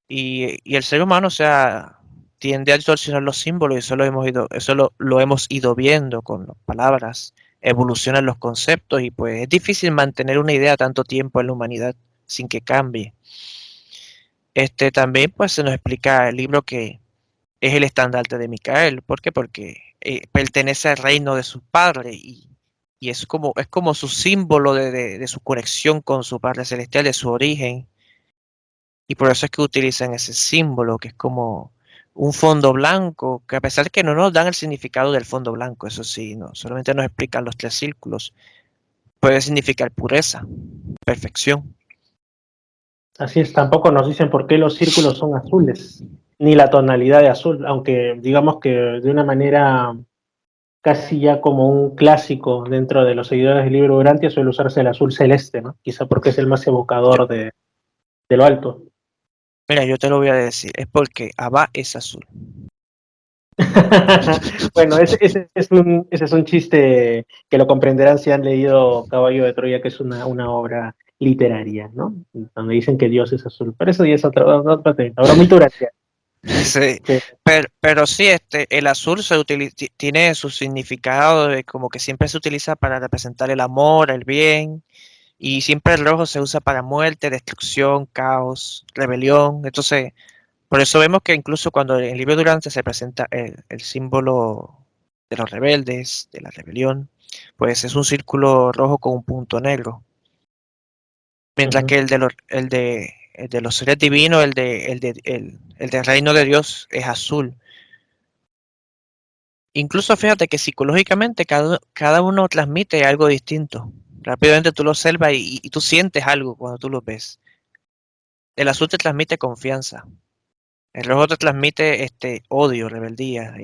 y el ser humano, o sea, tiende a distorsionar los símbolos y eso lo hemos ido viendo con las palabras, evolucionan los conceptos y pues es difícil mantener una idea tanto tiempo en la humanidad sin que cambie. También pues se nos explica el libro que es el estandarte de Micael. ¿Por qué? Porque pertenece al reino de su padre y es como su símbolo de su conexión con su Padre Celestial, de su origen. Y por eso es que utilizan ese símbolo, que es como un fondo blanco, que a pesar de que no nos dan el significado del fondo blanco, eso sí, no, solamente nos explican los tres círculos, puede significar pureza, perfección. así es, tampoco nos dicen por qué los círculos son azules, ni la tonalidad de azul, aunque digamos que de una manera casi ya como un clásico dentro de los seguidores del libro Durantia suele usarse el azul celeste, ¿no? Quizá porque es el más Yo- evocador de lo alto. Mira, yo te lo voy a decir, es porque Abba es azul. Bueno, ese es un chiste que lo comprenderán si han leído Caballo de Troya, que es una obra literaria, ¿no? Donde dicen que Dios es azul. Pero eso ya es otro tema. Bromita Durantia. Sí, Sí. pero sí, el azul tiene su significado de como que siempre se utiliza para representar el amor, el bien, y siempre el rojo se usa para muerte, destrucción, caos, rebelión. Entonces, por eso vemos que incluso cuando en el libro Durante se presenta el símbolo de los rebeldes, de la rebelión, pues es un círculo rojo con un punto negro. Mientras Ujú, que el de los seres divinos, el del reino de Dios es azul. Incluso fíjate que psicológicamente cada uno transmite algo distinto. Rápidamente tú lo observas y tú sientes algo cuando tú lo ves. El azul te transmite confianza. El rojo te transmite odio, rebeldía.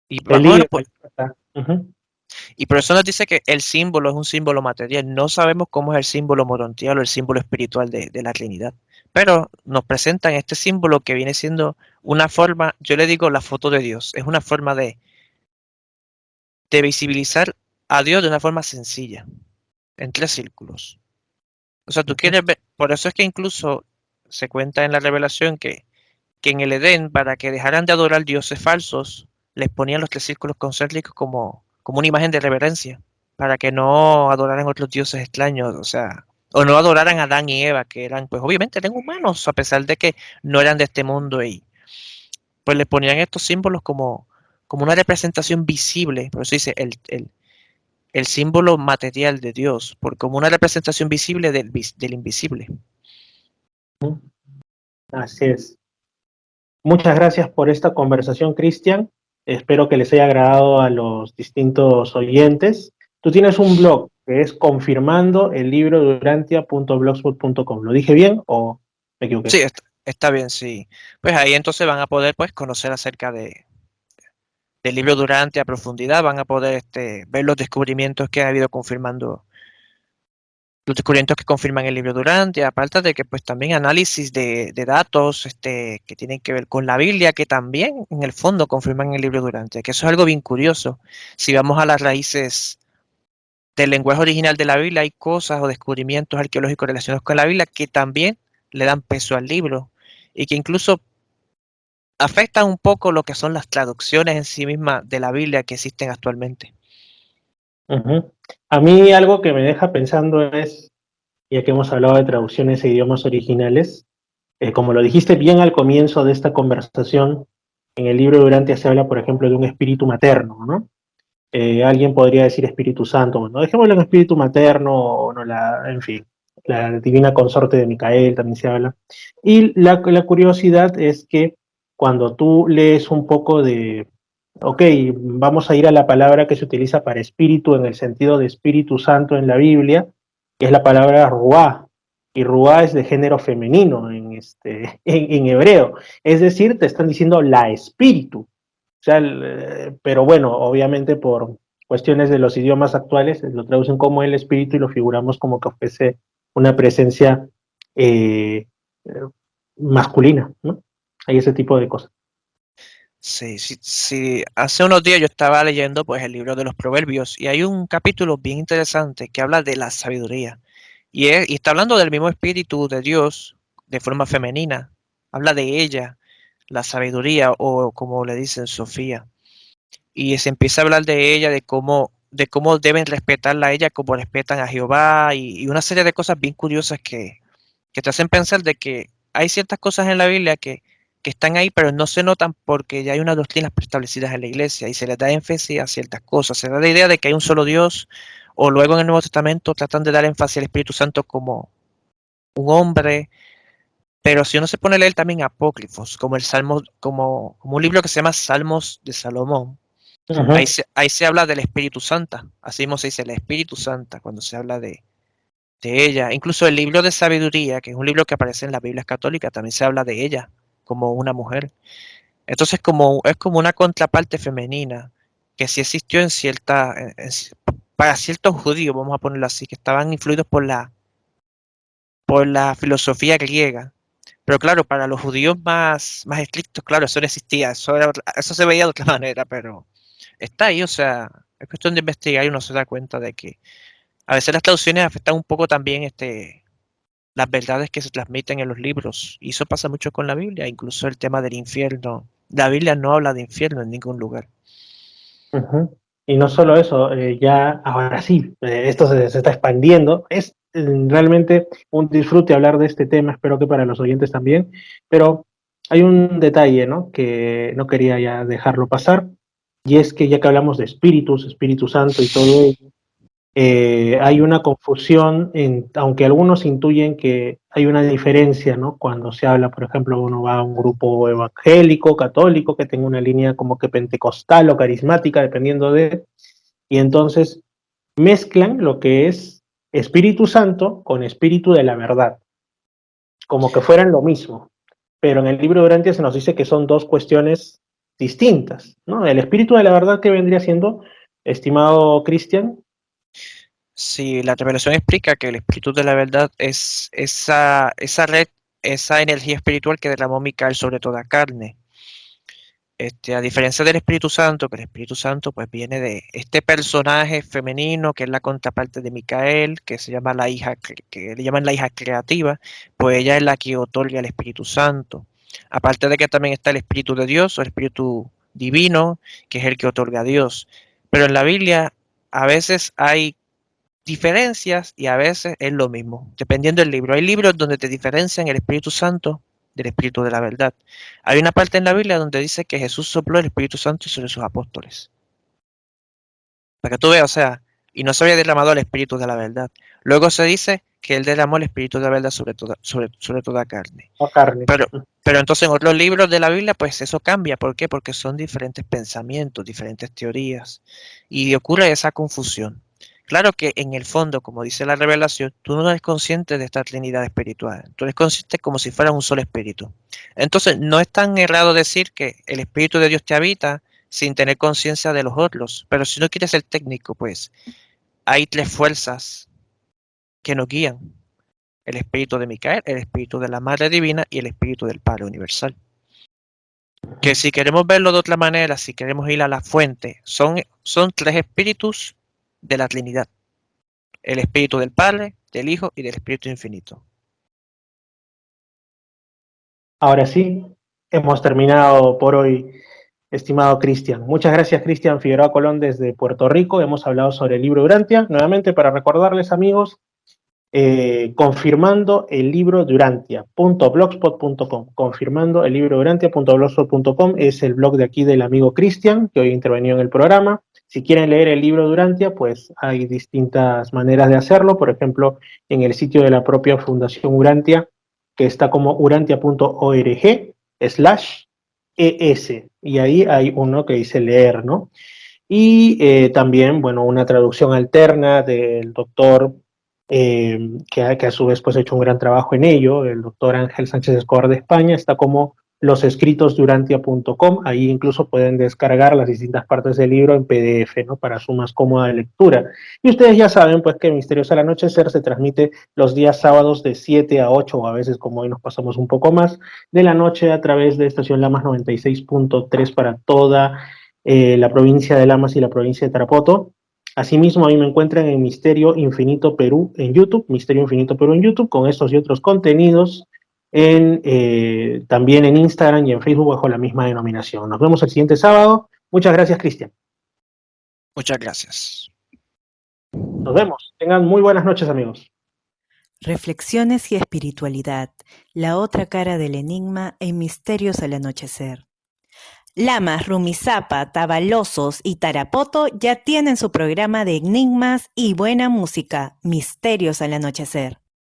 Y más o menos, peligro. Ujú, y por eso nos dice que el símbolo es un símbolo material. No sabemos cómo es el símbolo morontial o el símbolo espiritual de la Trinidad. Pero nos presentan este símbolo que viene siendo una forma, yo le digo la foto de Dios. Es una forma de visibilizar a Dios de una forma sencilla, en tres círculos. O sea, tú ujú, quieres ver, por eso es que incluso se cuenta en la revelación que en el Edén, para que dejaran de adorar dioses falsos, les ponían los tres círculos concéntricos como una imagen de reverencia, para que no adoraran otros dioses extraños, o sea, o no adoraran a Adán y Eva, que eran, pues obviamente eran humanos, a pesar de que no eran de este mundo, y pues les ponían estos símbolos como una representación visible, por eso dice el símbolo material de Dios, como una representación visible del invisible. ujú. Así es. Muchas gracias por esta conversación, Cristian. Espero que les haya agradado a los distintos oyentes. Tú tienes un blog que es confirmando el libro durantia.blogspot.com. ¿Lo dije bien o me equivoqué? Sí, está bien, sí. Pues ahí entonces van a poder pues conocer acerca del libro Durante a profundidad, van a poder ver los descubrimientos que ha habido confirmando los descubrimientos que confirman el libro Durante, aparte de que pues también análisis de datos que tienen que ver con la Biblia, que también en el fondo confirman el libro Durante, que eso es algo bien curioso. Si vamos a las raíces del lenguaje original de la Biblia, hay cosas o descubrimientos arqueológicos relacionados con la Biblia que también le dan peso al libro y que incluso afectan un poco lo que son las traducciones en sí mismas de la Biblia que existen actualmente. Ujú. A mí algo que me deja pensando es, ya que hemos hablado de traducciones e idiomas originales, como lo dijiste bien al comienzo de esta conversación, en el libro Durante se habla, por ejemplo, de un espíritu materno, ¿no? Alguien podría decir Espíritu Santo, bueno, dejémoslo en espíritu materno, o no en fin, la divina consorte de Micael también se habla. Y la curiosidad es que cuando tú lees un poco de, ok, vamos a ir a la palabra que se utiliza para espíritu en el sentido de Espíritu Santo en la Biblia, que es la palabra ruá, y ruá es de género femenino en hebreo, es decir, te están diciendo la espíritu. O sea, pero bueno, obviamente por cuestiones de los idiomas actuales, lo traducen como el espíritu y lo figuramos como que fuese una presencia eh, eh, masculina, ¿no? Hay ese tipo de cosas. Sí, sí, sí. Hace unos días yo estaba leyendo pues el libro de los Proverbios y hay un capítulo bien interesante que habla de la sabiduría y está hablando del mismo espíritu de Dios de forma femenina. Habla de ella, la sabiduría o como le dicen Sofía. Y se empieza a hablar de ella, de cómo deben respetarla a ella como respetan a Jehová y una serie de cosas bien curiosas que te hacen pensar de que hay ciertas cosas en la Biblia que están ahí, pero no se notan porque ya hay unas doctrinas preestablecidas en la iglesia y se les da énfasis a ciertas cosas. Se da la idea de que hay un solo Dios, o luego en el Nuevo Testamento tratan de dar énfasis al Espíritu Santo como un hombre, pero si uno se pone a leer también apócrifos, como el Salmo, como un libro que se llama Salmos de Salomón, Ujú. ahí se habla del Espíritu Santa, así mismo se dice el Espíritu Santa cuando se habla de ella. Incluso el libro de sabiduría, que es un libro que aparece en las Biblias católicas, también se habla de ella como una mujer. Entonces es como una contraparte femenina que sí existió para ciertos judíos, vamos a ponerlo así, que estaban influidos por la filosofía griega. Pero claro, para los judíos más estrictos, claro, eso no existía, eso se veía de otra manera, pero está ahí, o sea, es cuestión de investigar y uno se da cuenta de que a veces las traducciones afectan un poco también las verdades que se transmiten en los libros. Y eso pasa mucho con la Biblia, incluso el tema del infierno. La Biblia no habla de infierno en ningún lugar. Ujú. Y no solo eso, ya ahora sí, esto se está expandiendo. Es realmente un disfrute hablar de este tema, espero que para los oyentes también, pero hay un detalle, ¿no? Que no quería ya dejarlo pasar, y es que ya que hablamos de espíritus, Espíritu Santo y todo ello, hay una confusión, aunque algunos intuyen que hay una diferencia, ¿no? Cuando se habla, por ejemplo, uno va a un grupo evangélico, católico, que tenga una línea como que pentecostal o carismática, dependiendo y entonces mezclan lo que es Espíritu Santo con Espíritu de la verdad, como que fueran lo mismo. Pero en el libro de Urantia se nos dice que son dos cuestiones distintas, ¿no? El Espíritu de la verdad que vendría siendo, estimado Cristian. Si la revelación explica que el Espíritu de la verdad es esa red, esa energía espiritual que derramó Micael sobre toda carne. A diferencia del Espíritu Santo, que el Espíritu Santo pues viene de este personaje femenino que es la contraparte de Micael, que se llama la hija, que le llaman la hija creativa, pues ella es la que otorga el Espíritu Santo. Aparte de que también está el Espíritu de Dios o el Espíritu divino, que es el que otorga a Dios. Pero en la Biblia a veces hay diferencias y a veces es lo mismo, dependiendo del libro. Hay libros donde te diferencian el Espíritu Santo del Espíritu de la verdad. Hay una parte en la Biblia donde dice que Jesús sopló el Espíritu Santo sobre sus apóstoles. Para que tú veas, o sea, y no se había derramado el Espíritu de la verdad. Luego se dice que Él derramó el Espíritu de la verdad sobre toda carne. O carne. Pero, pero entonces en otros libros de la Biblia, pues eso cambia. ¿Por qué? Porque son diferentes pensamientos, diferentes teorías. Y ocurre esa confusión. Claro que en el fondo, como dice la revelación, tú no eres consciente de esta trinidad espiritual. Tú eres consciente como si fuera un solo espíritu. Entonces, no es tan errado decir que el Espíritu de Dios te habita sin tener conciencia de los otros. Pero si no quieres ser técnico, pues hay tres fuerzas que nos guían. El espíritu de Micael, el espíritu de la Madre Divina y el espíritu del Padre Universal. Que si queremos verlo de otra manera, si queremos ir a la fuente, son tres espíritus de la Trinidad. El espíritu del Padre, del Hijo y del Espíritu Infinito. Ahora sí, hemos terminado por hoy, estimado Cristian. Muchas gracias, Cristian Figueroa Colón, desde Puerto Rico. Hemos hablado sobre el libro Urantia. Nuevamente, para recordarles, amigos, confirmando el libro de Urantia.blogspot.com. Confirmando el libro de Urantia.blogspot.com es el blog de aquí del amigo Cristian, que hoy intervenió en el programa. Si quieren leer el libro de Urantia, pues hay distintas maneras de hacerlo. Por ejemplo, en el sitio de la propia Fundación Urantia, que está como urantia.org/es. Y ahí hay uno que dice leer, ¿no? Y también, bueno, una traducción alterna del doctor, que a su vez pues ha hecho un gran trabajo en ello, el doctor Ángel Sánchez Escobar de España, está como los escritos de Urantia.com, ahí incluso pueden descargar las distintas partes del libro en PDF, ¿no? Para su más cómoda lectura. Y ustedes ya saben pues que Misterios al Anochecer se transmite los días sábados de 7 a 8, o a veces como hoy nos pasamos un poco más, de la noche a través de Estación Lamas 96.3 para toda la provincia de Lamas y la provincia de Tarapoto. Asimismo, a mí me encuentran en Misterio Infinito Perú en YouTube, Misterio Infinito Perú en YouTube, con estos y otros contenidos, también en Instagram y en Facebook bajo la misma denominación. Nos vemos el siguiente sábado. Muchas gracias, Cristian. Muchas gracias. Nos vemos. Tengan muy buenas noches, amigos. Reflexiones y espiritualidad, la otra cara del enigma en Misterios al Anochecer. Lamas, Rumisapa, Tabalosos y Tarapoto ya tienen su programa de enigmas y buena música, Misterios al Anochecer.